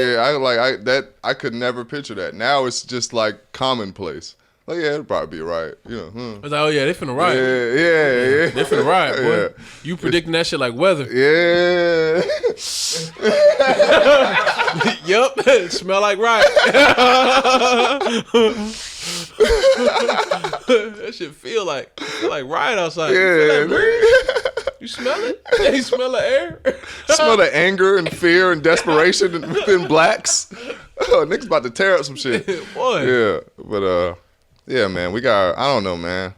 Yeah, I could never picture that. Now it's just like commonplace. Like, yeah, it'd probably be a riot. You know, I was like, oh yeah, they finna riot. Yeah. They finna riot, boy. Yeah. You predicting that shit like weather. Yeah. Yup. Smell like riot. That shit feel like riot outside. Yeah. You smell it? You smell the air? Smell the anger and fear and desperation within blacks. Oh, niggas about to tear up some shit. Boy. Yeah, but yeah, man, I don't know, man.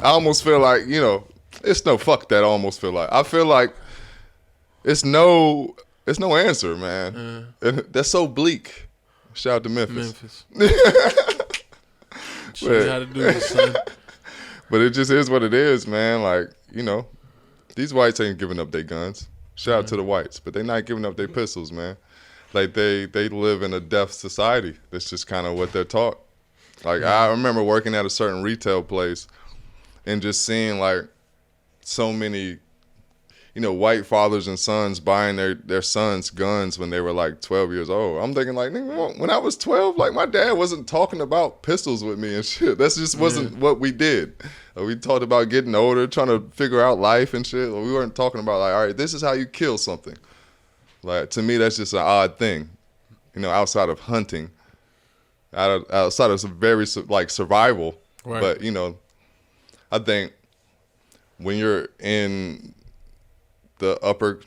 I almost feel like, you know, it's no fuck that I almost feel like. I feel like it's no answer, man. And that's so bleak. Shout out to Memphis. Show you how to do this, son. But it just is what it is, man. Like, you know, these whites ain't giving up their guns. Shout out to the whites, but they not giving up their pistols, man. Like they live in a deaf society. That's just kind of what they're taught. Like I remember working at a certain retail place and just seeing like so many, you know, white fathers and sons buying their sons guns when they were like 12 years old. I'm thinking like, nigga, when I was 12, like my dad wasn't talking about pistols with me and shit. That just wasn't what we did. We talked about getting older, trying to figure out life and shit. We weren't talking about like, all right, this is how you kill something. Like to me, that's just an odd thing, you know, outside of hunting. outside of some very like survival. Right. But you know, I think when you're in the upper,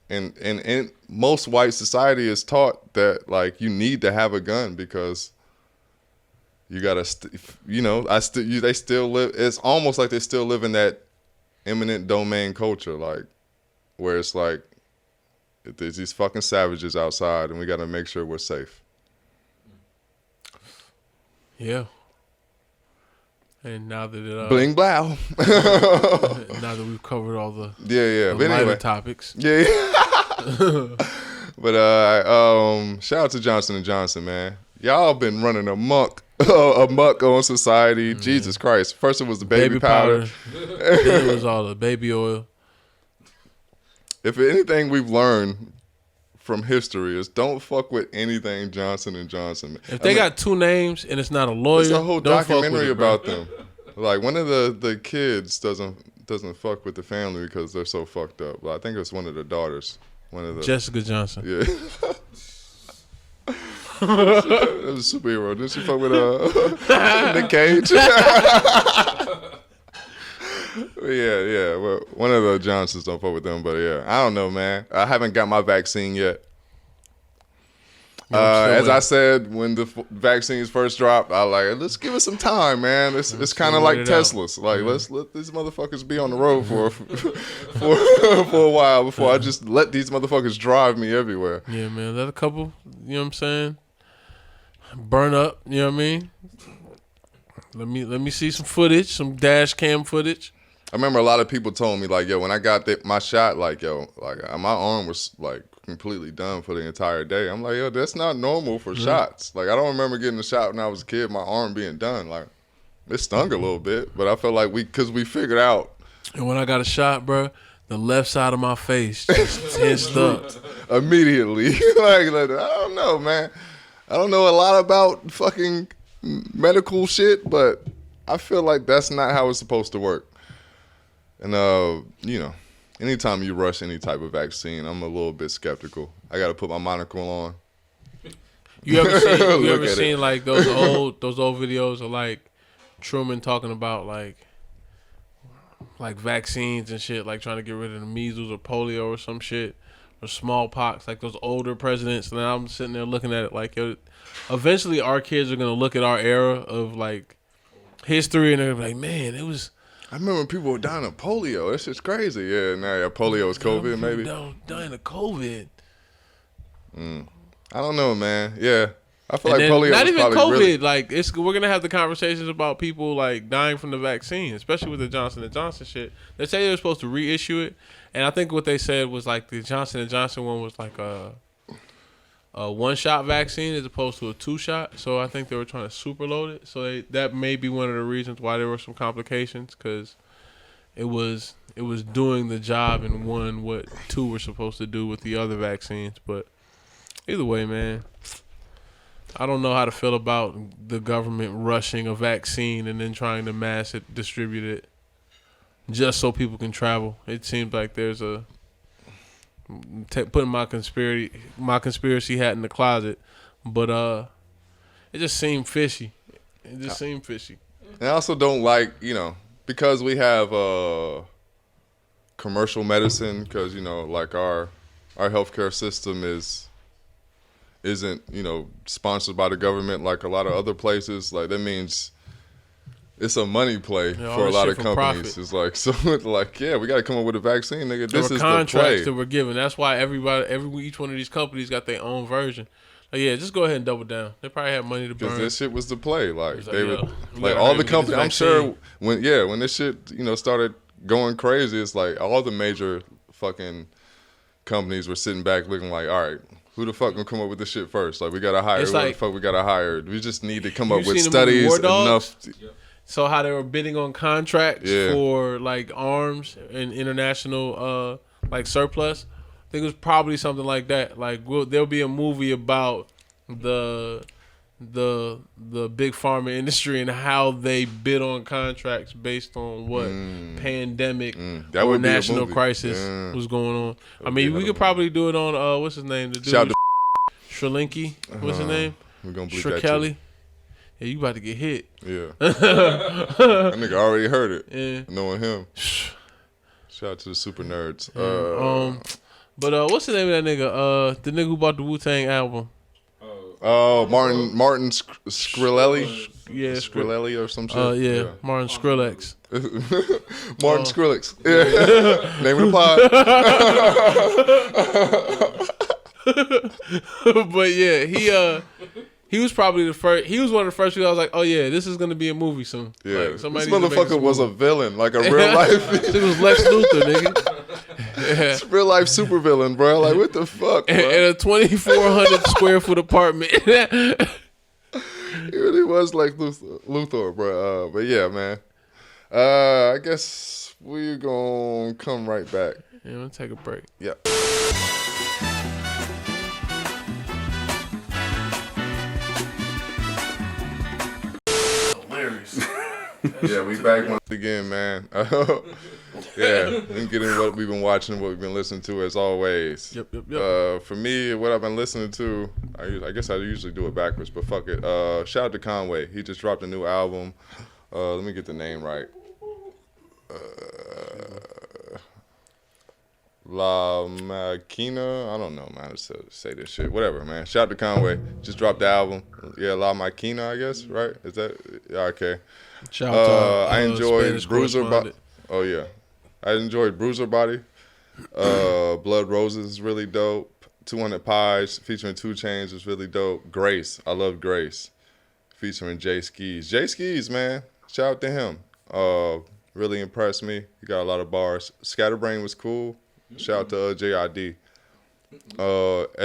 and most white society is taught that like you need to have a gun because you gotta, they still live. It's almost like they still live in that eminent domain culture, like where it's like there's these fucking savages outside, and we gotta make sure we're safe. Yeah. And now that Bling blow. now that we've covered all the yeah. the But lighter anyway, topics. yeah. But shout out to Johnson and Johnson, man. Y'all been running amok on society. Mm. Jesus Christ! First it was the baby powder. Then it was all the baby oil. If anything we've learned from history is don't fuck with anything Johnson and Johnson. Man. If they got two names and it's not a lawyer, there's a whole documentary about bro. them. Like one of the kids doesn't fuck with the family because they're so fucked up. Well, I think it's one of the daughters. One of the Jessica Johnson. Yeah. That was a superhero. Didn't she fuck with Nick Cage? Yeah. Well, one of the Johnsons don't fuck with them, but yeah, I don't know, man. I haven't got my vaccine yet. As I said, when the vaccines first dropped, I like, let's give it some time, man. It's kind of like Teslas. Like, let's let these motherfuckers be on the road for a while before I just let these motherfuckers drive me everywhere. Yeah, man. Let a couple, you know what I'm saying, burn up. You know what I mean? Let me see some footage, some dash cam footage. I remember a lot of people told me like, yo, when I got my shot, like, yo, like my arm was like completely done for the entire day. I'm like, yo, that's not normal for shots. Like, I don't remember getting a shot when I was a kid, my arm being done. Like, it stung a little bit, but I felt like because we figured out. And when I got a shot, bro, the left side of my face just tensed up. Immediately. like, I don't know, man. I don't know a lot about fucking medical shit, but I feel like that's not how it's supposed to work. And, anytime you rush any type of vaccine, I'm a little bit skeptical. I got to put my monocle on. You ever seen like those old videos of like Truman talking about like vaccines and shit, like trying to get rid of the measles or polio or some shit or smallpox, like those older presidents. And I'm sitting there looking at it like, yo, eventually our kids are gonna look at our era of like history and they're gonna be like, man, it was. I remember when people were dying of polio. That's just crazy. Yeah, polio is COVID, maybe. Dying of COVID. I don't know, man. Yeah, I feel and like polio. Not was even probably COVID. Really... Like we're gonna have the conversations about people like dying from the vaccine, especially with the Johnson and Johnson shit. They say they were supposed to reissue it, and I think what they said was like the Johnson and Johnson one was like a 1-shot vaccine as opposed to a 2-shot. So I think they were trying to superload it. So that may be one of the reasons why there were some complications, because it was doing the job in one what 2 were supposed to do with the other vaccines. But either way, man, I don't know how to feel about the government rushing a vaccine and then trying to mass it, distribute it, just so people can travel. It seems like there's putting my conspiracy hat in the closet, but it just seemed fishy. And I also don't like, because we have commercial medicine, because like our healthcare system isn't sponsored by the government like a lot of other places. Like that means it's a money play for a lot of companies. Profit. It's like, so like, yeah, we got to come up with a vaccine, nigga. This is contracts the play that we're given. That's why each one of these companies got their own version. Like, yeah, just go ahead and double down. They probably have money to burn. Because this shit was the play. Like they would, like all the companies. I'm sure when this shit started going crazy, it's like all the major fucking companies were sitting back looking like, all right, who the fuck gonna come up with this shit first? Like we gotta hire. Who the fuck we gotta hire? We just need to come up with studies enough. So how they were bidding on contracts for like arms and international like surplus. I think it was probably something like that. Like there'll be a movie about the big pharma industry and how they bid on contracts based on what pandemic or national crisis was going on. I mean, we could probably do it on what's his name? The dude, Shout to Shrilinky. What's his name? We're gonna bleep Kelly. yeah, you about to get hit. Yeah. That nigga already heard it. Yeah. Knowing him. Shout out to the super nerds. But what's the name of that nigga? The nigga who bought the Wu-Tang album. Martin Shkreli. Yeah, Shkreli or some shit. yeah, Martin Skrillex. Martin Skrillex. Yeah. Name of the pod. But yeah, he was probably the first. He was one of the first people I was like, oh yeah, this is gonna be a movie soon. Yeah, like, this somebody needs to make motherfucker was a villain, like a real life. It was Lex Luthor, nigga. It's real life super villain, bro. Like what the fuck, bro? In a 2,400 square foot apartment. It really was like Luthor, bro. But yeah, man. I guess we're gonna come right back. Yeah, I'm gonna take a break. Yeah. Hilarious. Yeah, we back once again, man. Yeah, and get in what we've been watching, what we've been listening to as always. Yep. For me, what I've been listening to, I guess I usually do it backwards, but fuck it. Shout out to Conway. He just dropped a new album. Let me get the name right. La Maquina. I don't know, man. How to say this shit. Whatever, man. Shout out to Conway. Just dropped the album. Yeah, La Maquina, I guess, right? Is that? Yeah, okay. Shout out to I enjoyed Spanish Bruiser Body. correspondent. Oh, yeah. I enjoyed Bruiser Body. Blood Roses is really dope. 200 Pies featuring 2 Chainz is really dope. Grace. I love Grace. Featuring Jay Skis. Jay Skis, man. Shout out to him. Really impressed me. He got a lot of bars. Scatterbrain was cool. Shout out to JID.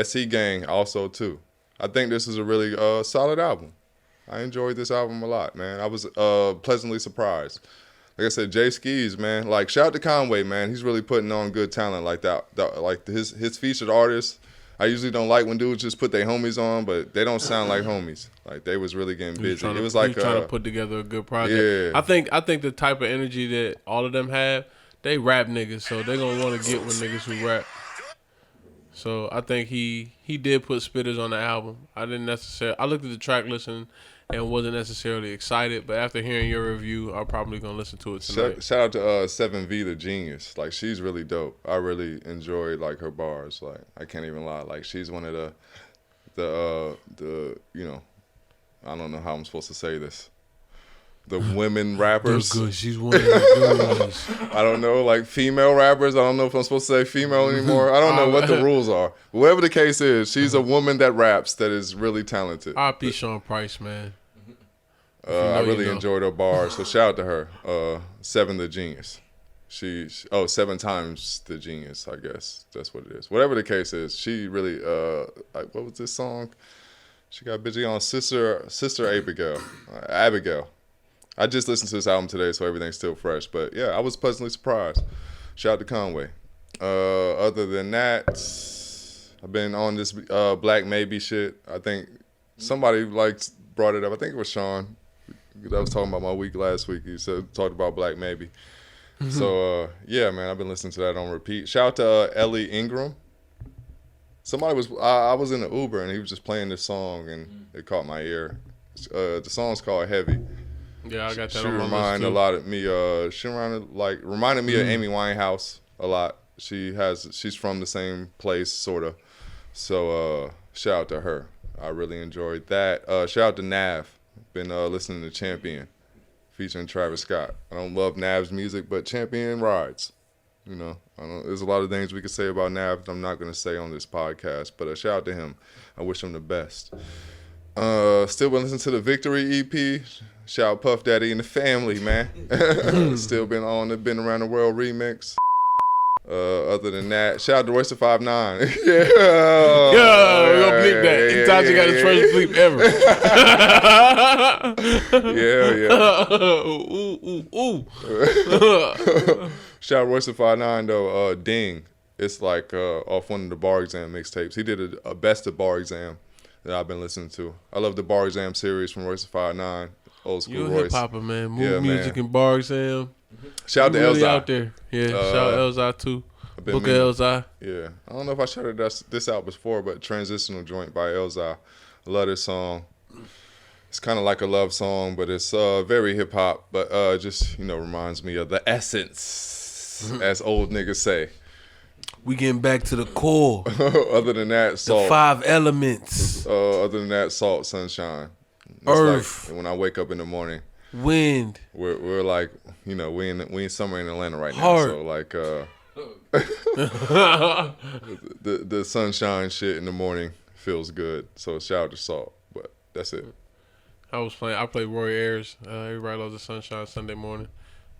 SC Gang also, too. I think this is a really solid album. I enjoyed this album a lot, man. I was pleasantly surprised. Like I said, Jay Skis, man. Like, shout out to Conway, man. He's really putting on good talent like that. Like his featured artists. I usually don't like when dudes just put their homies on, but they don't sound like homies. Like they was really getting busy. It was like trying to put together a good project. Yeah. I think the type of energy that all of them have, they rap niggas, so they gonna want to get with niggas who rap. So I think he did put spitters on the album. I looked at the track list and wasn't necessarily excited, but after hearing your review, I'm probably gonna listen to it tonight. Shout out to 7V the Genius. Like she's really dope. I really enjoyed like her bars. Like I can't even lie. Like she's one of the you know, I don't know how I'm supposed to say this. The women rappers. They're good. She's one of the good ones. I don't know, like female rappers. I don't know if I'm supposed to say female anymore. I don't know what the rules are. Whatever the case is, she's a woman that raps that is really talented. R.I.P. Sean Price, man. I really enjoyed her bars, so shout out to her. 7 the Genius. 7 times the Genius, I guess. That's what it is. Whatever the case is, she really, like, what was this song? She got busy on Sister Abigail. I just listened to this album today, so everything's still fresh. But yeah, I was pleasantly surprised. Shout out to Conway. Other than that, I've been on this Black Maybe shit. I think somebody brought it up. I think it was Sean. I was talking about my week last week. He talked about Black Maybe. Mm-hmm. So yeah, man, I've been listening to that on repeat. Shout out to Ellie Ingram. I was in the Uber and he was just playing this song and it caught my ear. The song's called Heavy. Yeah, I got that. She reminded me of Amy Winehouse a lot. She's from the same place, sorta. So shout out to her. I really enjoyed that. Shout out to Nav. Been listening to Champion, featuring Travis Scott. I don't love Nav's music, but Champion rides. You know, there's a lot of things we could say about Nav that I'm not gonna say on this podcast. But shout out to him. I wish him the best. Still been listening to the Victory EP. Shout out Puff Daddy and the family, man. Still been on the Been Around the World remix. Other than that, shout out to Royce the 5'9". Yeah, we're gonna bleep that. Anytime you got his first bleep ever. Ooh. Shout out Royce the 5'9" though. Ding. It's like off one of the Bar Exam mixtapes. He did a best of Bar Exam that I've been listening to. I love the Bar Exam series from Royce the 5'9". Old school Royce. You a hip hopper, man. Music and Bar Exam. Shout out to really Elzai. Out there. Yeah, shout out Elzai too. Book of Elzai. Yeah. I don't know if I shouted this out before, but Transitional Joint by Elzai. I love this song. It's kind of like a love song, but it's very hip hop. But just reminds me of the essence, as old niggas say. We getting back to the core. Other than that, salt. The 5 elements. Other than that, salt, sunshine, Earth. Like when I wake up in the morning, wind. We're like we in somewhere in Atlanta right Heart. now. So like the sunshine shit in the morning feels good. So shout out to Salt, but that's it. I played Roy Ayers. Everybody loves the sunshine Sunday morning.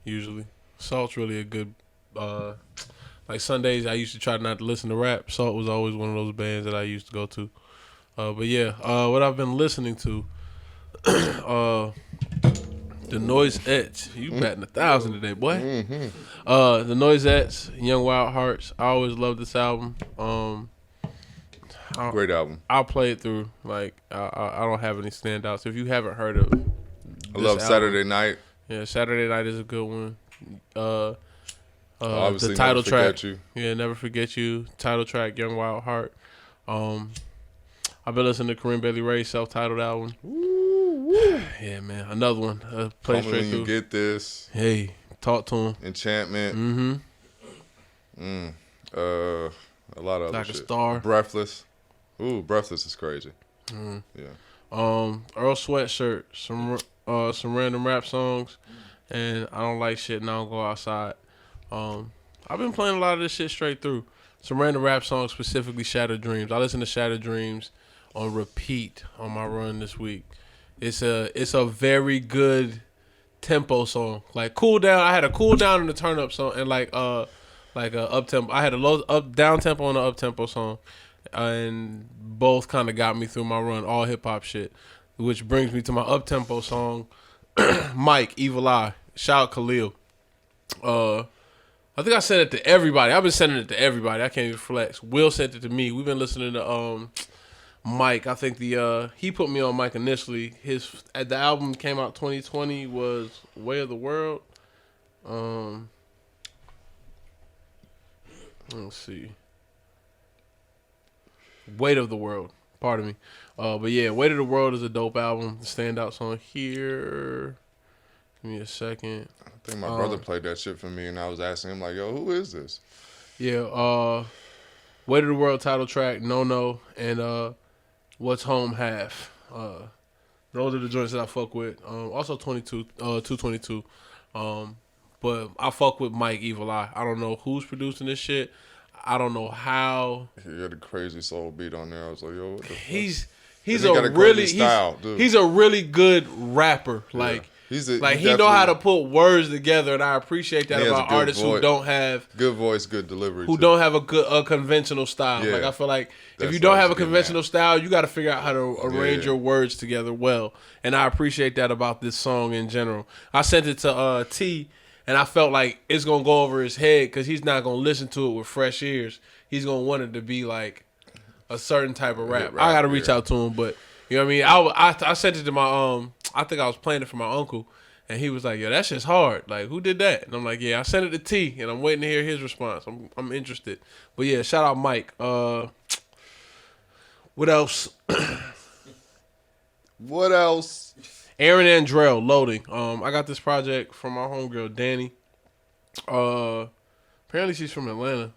Usually, Salt's really a good. Like Sundays, I used to try not to listen to rap. Salt was always one of those bands that I used to go to. But yeah, what I've been listening to, the Noisettes. You batting 1,000 today, boy. Mm-hmm. The Noisettes, Young Wild Hearts. I always loved this album. Great album. I'll play it through. Like I don't have any standouts. If you haven't heard of, I love album, Saturday Night. Yeah, Saturday Night is a good one. Obviously, the title Never track, Forget You. Yeah, Never Forget You. Title track, Young Wild Heart. I've been listening to Corinne Bailey Ray's self-titled album. Woo. Yeah, man, another one. Play Call Me straight When through. You Get This. Hey, talk to him. Enchantment. Mm-hmm. A lot of other Like shit. a Star. Breathless. Ooh, Breathless is crazy. Mm. Yeah. Earl Sweatshirt. Some random rap songs, and I don't like shit and I don't go outside. I've been playing a lot of this shit straight through. Some random rap songs, specifically Shattered Dreams. I listen to Shattered Dreams on repeat on my run this week. It's a very good tempo song. Like cool down. I had a cool down and a turn up song, and like a up tempo. I had a down tempo and an up tempo song, and both kind of got me through my run. All hip hop shit, which brings me to my up tempo song, Mike Evil Eye. Shout out Khalil. I think I sent it to everybody. I've been sending it to everybody. I can't even flex. Will sent it to me. We've been listening to Mike. I think he put me on Mike initially. The album came out 2020 was Way of the World. Let's see. Weight of the World. Pardon me. But yeah, Weight of the World is a dope album. The standout song here. Give me a second. I think my brother played that shit for me, and I was asking him like, "Yo, who is this?" Yeah, Weight of the World title track, No, and What's Home Half. Those are the joints that I fuck with. Also 222. But I fuck with Mike Evil Eye. I don't know who's producing this shit. I don't know how. He had a crazy soul beat on there. I was like, "Yo, what the fuck?" He's a really good rapper. Like. He know how to put words together, and I appreciate that about artists who don't have good voice, good delivery, who don't have a conventional style. Yeah, like I feel like if you don't have a conventional style, you got to figure out how to arrange your words together well. And I appreciate that about this song in general. I sent it to T, and I felt like it's gonna go over his head because he's not gonna listen to it with fresh ears. He's gonna want it to be like a certain type of rap. I gotta reach out to him, but you know what I mean. I sent it to my I think I was playing it for my uncle, and he was like, "Yo, that shit's hard. Like, who did that?" And I'm like, "Yeah, I sent it to T, and I'm waiting to hear his response. I'm interested." But yeah, shout out Mike. What else? What else? Aaron Andrell, Loading. I got this project from my homegirl Danny. Apparently she's from Atlanta.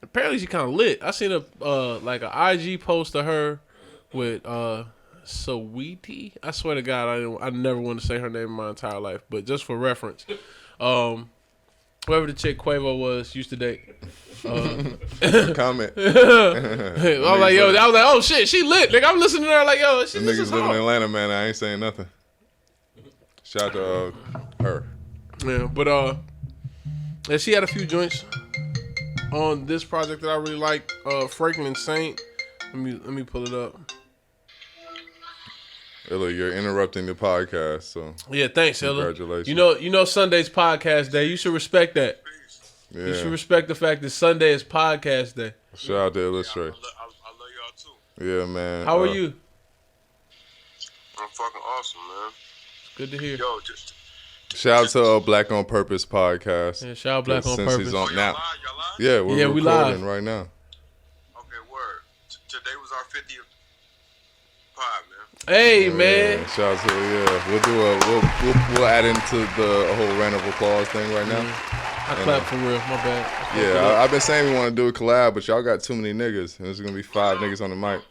Apparently she kind of lit. I seen like an IG post of her with Saweetie. I swear to God, I never want to say her name in my entire life, but just for reference, whoever the chick Quavo was used to date. Comment. I was like, oh shit, she lit. Nigga, I'm listening to her like, yo, the niggas live in Atlanta, man. I ain't saying nothing. Shout out to her. Yeah, but and she had a few joints on this project that I really like. Franklin Saint. Let me pull it up. Ella, you're interrupting the podcast, so yeah, thanks, Ella. Congratulations. You know Sunday's podcast day. You should respect that. Yeah. You should respect the fact that Sunday is podcast day. Shout out to Illustrate. I love y'all too. Yeah, man. How are you? I'm fucking awesome, man. Good to hear. Yo, shout out to Black on Purpose podcast. Yeah, shout out Black on Purpose. He's on now. Y'all live? Yeah, we're we live right now. Okay, word. Today was our 50th pod, man. Hey, man. Shout out to we'll add into the whole round of applause thing right now. I clap for real. My bad. I've been saying we want to do a collab, but y'all got too many niggas, and there's gonna be 5 niggas on the mic.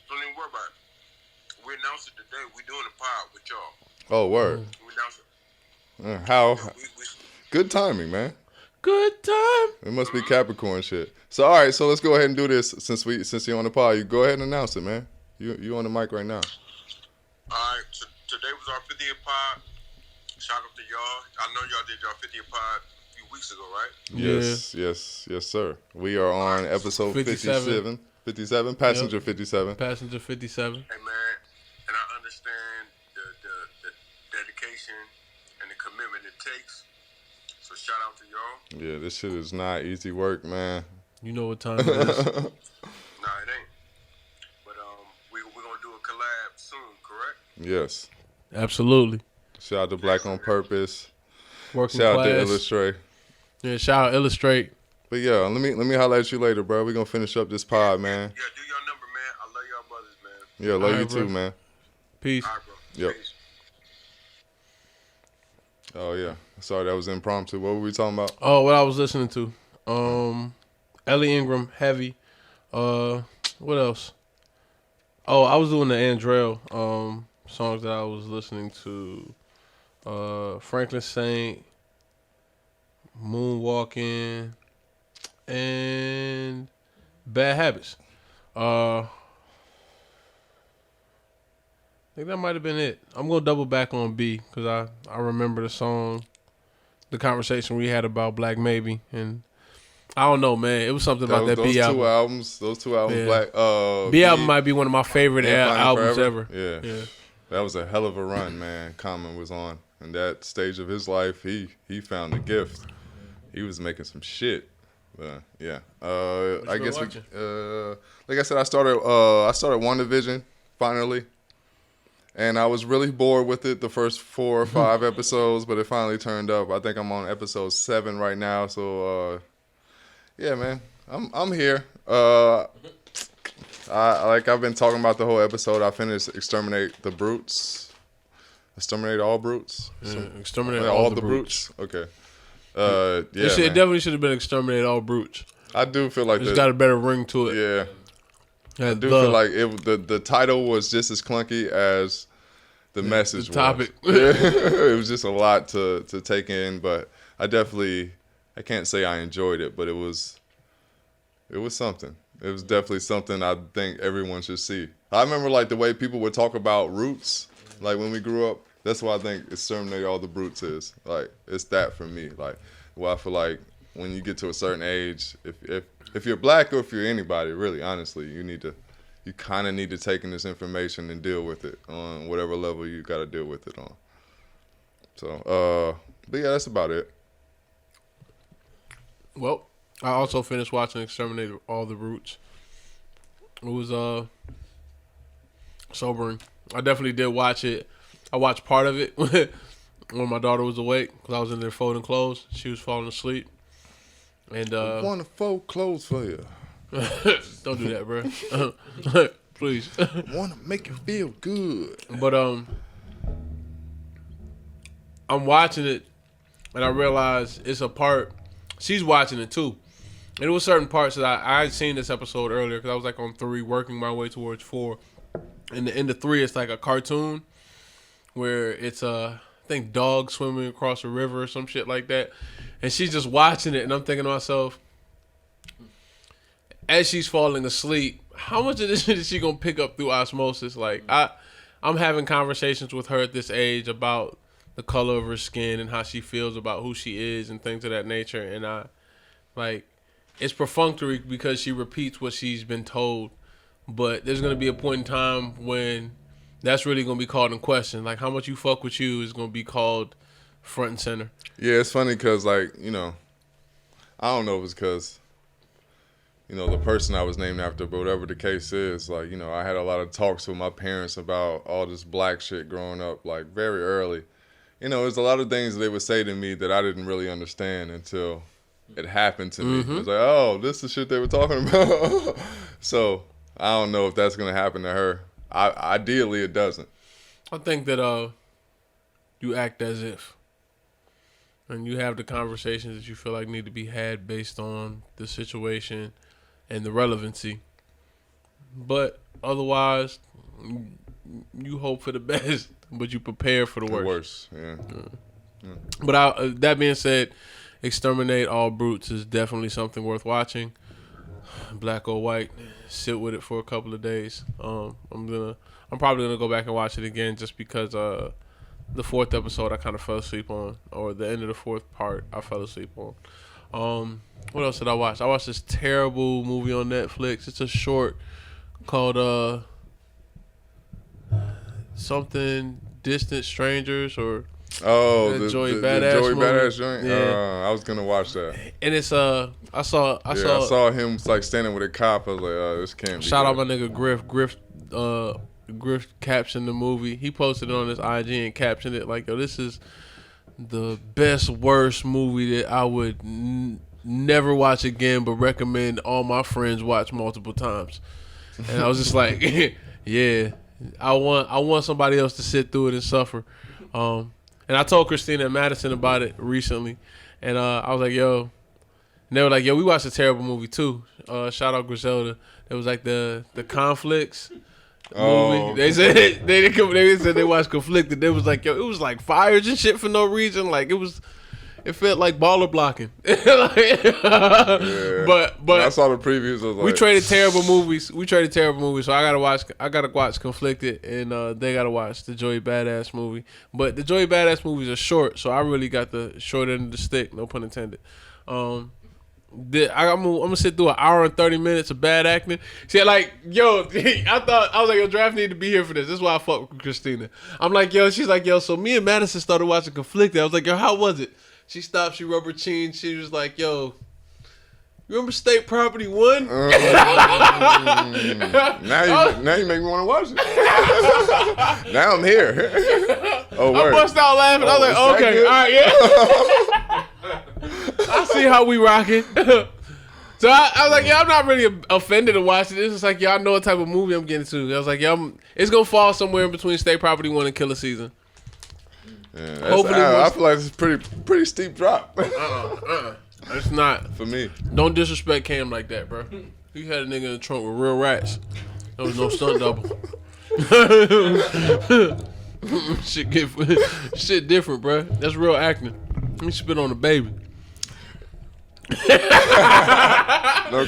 Don't even worry about it. We announced it today. We doing a pod with y'all. Oh, word. We announced it. How? We Good timing, man. Good time. It must be Capricorn shit. So all right, so let's go ahead and do this since you're on the pod. You go ahead and announce it, man. You on the mic right now. All right. So today was our 50th pod. Shout out to y'all. I know y'all did y'all 50th pod a few weeks ago, right? Yes, sir. We are on episode 57. 57, passenger 57. Passenger 57. Hey man, and I understand the dedication and the commitment it takes. So shout out to y'all. Yeah, this shit is not easy work, man. You know what time it is. Nah, it ain't. But we're gonna do a collab soon, correct? Yes. Absolutely. Shout out to Black on Purpose. Working Shout class. out to Illustrate. Yeah, shout out Illustrate. But yeah, let me holler at you later, bro. We're gonna finish up this pod, man. Yeah, do your number, man. I love y'all brothers, man. Yeah, love All you right, too, bro. man. Peace. All right, bro. Yep. Peace. Oh yeah. Sorry, that was impromptu. What were we talking about? Oh, what I was listening to. Ellie Ingram, Heavy. What else? Oh, I was doing the Andrell songs that I was listening to. Franklin Saint, Moonwalking, and Bad Habits. I think that might have been it. I'm gonna double back on B because I remember the song, the conversation we had about Black Maybe, and I don't know, man. It was something about that B album. Those two albums, Yeah. Black. B album might be one of my favorite and Finding albums Forever. ever. Yeah. That was a hell of a run, man. Common was on, and that stage of his life, he found a gift. He was making some shit. Yeah. I guess watching? like I said, I started WandaVision finally. And I was really bored with it the first 4 or 5 episodes, but it finally turned up. I think I'm on episode 7 right now. So, yeah, man, I'm here. I've been talking about the whole episode. I finished Exterminate the Brutes. Exterminate all brutes. Exterminate all the brutes. Okay. Yeah, It man. definitely should have been Exterminate All Brutes. I do feel like It's got a better ring to it. Yeah. I feel like the title was just as clunky as the message the topic. was. It was just a lot to take in, but I can't say I enjoyed it, but it was something. It was definitely something I think everyone should see. I remember like the way people would talk about roots, like when we grew up. That's what I think Exterminate All the Brutes is. Like it's that for me. Like well, I feel like when you get to a certain age, if you're black or if you're anybody, really, honestly, you kind of need to take in this information and deal with it on whatever level you got to deal with it on. So, but yeah, that's about it. Well, I also finished watching Exterminate All the Brutes. It was sobering. I definitely did watch it. I watched part of it when my daughter was awake because I was in there folding clothes. She was falling asleep. And I want to fold clothes for you. don't do that, bro. Please. I want to make you feel good. But I'm watching it, and I realize it's a part. She's watching it too, and it was certain parts that I had seen this episode earlier because I was like on 3, working my way towards 4. And the end of 3, it's like a cartoon where it's I think dogs swimming across a river or some shit like that, and she's just watching it, and I'm thinking to myself, as she's falling asleep, how much of this shit is she gonna pick up through osmosis? Like I'm having conversations with her at this age about the color of her skin and how she feels about who she is and things of that nature, and it's perfunctory because she repeats what she's been told, but there's gonna be a point in time when that's really gonna be called in question. Like how much you fuck with you is gonna be called front and center. Yeah, it's funny because I don't know if it's because the person I was named after, but whatever the case is, I had a lot of talks with my parents about all this black shit growing up, like very early. There's a lot of things they would say to me that I didn't really understand until it happened to me. It was like, oh, this is the shit they were talking about. So I don't know if that's gonna happen to her. Ideally, it doesn't. I think that you act as if, and you have the conversations that you feel like need to be had based on the situation and the relevancy. But otherwise, you hope for the best, but you prepare for the worst. Yeah. But that being said, Exterminate All Brutes is definitely something worth watching. Black or white, sit with it for a couple of days. I'm probably gonna go back and watch it again just because the fourth episode I kind of fell asleep on, or the end of the fourth part I fell asleep on. What else did I watch? I watched this terrible movie on Netflix. It's a short called something Distant Strangers or the Joey Joey Badass movie. Badass joint. Yeah. I was gonna watch that. And it's I saw him like standing with a cop. I was like, oh, this can't be. Shout out good. my nigga Griff captioned the movie. He posted it on his IG and captioned it like, yo, this is the best, worst movie that I would never watch again, but recommend all my friends watch multiple times. And I was just like, yeah, I want somebody else to sit through it and suffer. And I told Christina and Madison about it recently, and I was like, yo, and they were like, yo, we watched a terrible movie too. Shout out Griselda. It was like the Conflicts movie. They said they said they watched Conflicted. They was like, yo, it was like fires and shit for no reason. Like it felt like baller blocking. But I saw the previews. I was like, we traded terrible movies. So I gotta watch Conflicted, and they gotta watch the Joey Badass movie. But the Joey Badass movies are short, so I really got the short end of the stick. No pun intended. I'm gonna sit through an hour and 30 minutes of bad acting. See, like, yo, I was like, yo, Draft need to be here for this. This is why I fuck with Christina. I'm like, yo, she's like, yo, so me and Madison started watching Conflicted. I was like, yo, how was it? She stopped, she rubbed her chin, she was like, yo, you remember State Property 1? Now you make me want to watch it. Now I'm here. Oh, I bust out laughing. I was like, okay, all right, yeah. I see how we rocking. So I was like, yeah, I'm not really offended to watch it. It's just like, yeah, I know what type of movie I'm getting to. I was like, yeah, it's going to fall somewhere in between State Property 1 and Killer Season. Yeah, I feel like it's a pretty steep drop. It's not. For me. Don't disrespect Cam like that, bro. He had a nigga in the trunk with real rats. There was no stunt double. Shit different, bro. That's real acting. Let me spit on the baby. No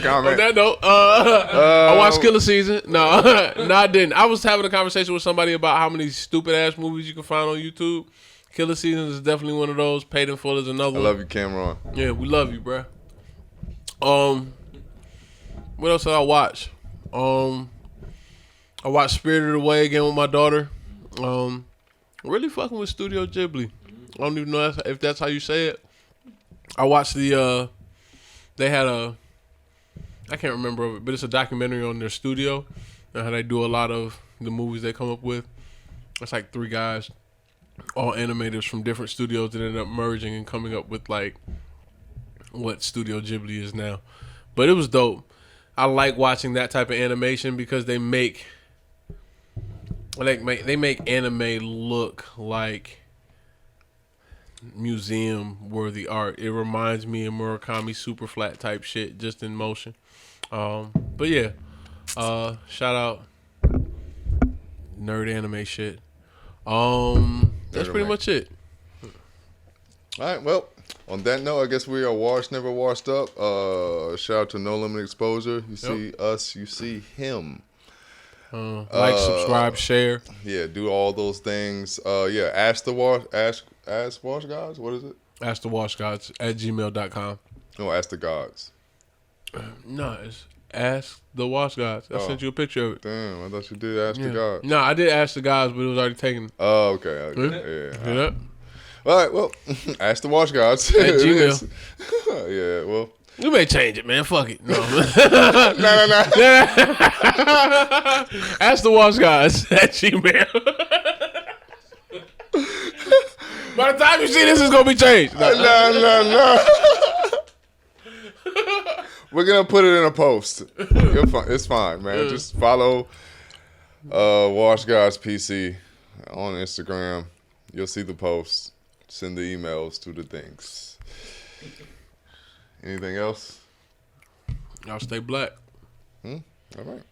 comment. On that note, I watched Killer Season. No, I didn't. I was having a conversation with somebody about how many stupid ass movies you can find on YouTube. Killer Season is definitely one of those. Paid in Full is another one. I love you, Cameron. Yeah, we love you, bro. What else did I watch? I watched Spirited Away again with my daughter. Really fucking with Studio Ghibli. I don't even know if that's how you say it. I watched they had I can't remember of it, but it's a documentary on their studio and how they do a lot of the movies they come up with. It's like 3 guys, all animators from different studios that ended up merging and coming up with like what Studio Ghibli is now. But it was dope. I like watching that type of animation because they make anime look like museum worthy art. It reminds me of Murakami super flat type shit just in motion. But yeah, shout out nerd anime shit. That's pretty much it. All right, well, on that note, I guess we are washed, never washed up. Shout out to No Limit Exposure. You see us, you see him. Like, subscribe, share. Yeah, do all those things. Ask Wash Gods. What is it? Ask the Wash Gods at gmail.com. No, Ask the Gods. No, it's Ask the Wash Gods. I sent you a picture of it. Damn, I thought you did Ask the Gods. No, I did Ask the Gods, but it was already taken. Oh, okay. Yeah. Yeah. All right, well, Ask the Wash Gods. At Gmail. Yeah, well. We may change it, man. Fuck it. No. No. Ask the Wash Guys at Gmail. By the time you see this, it's gonna be changed. No. We're gonna put it in a post. It's fine, man. Just follow Wash Guys PC on Instagram. You'll see the posts. Send the emails to the things. Anything else? Y'all stay black. All right.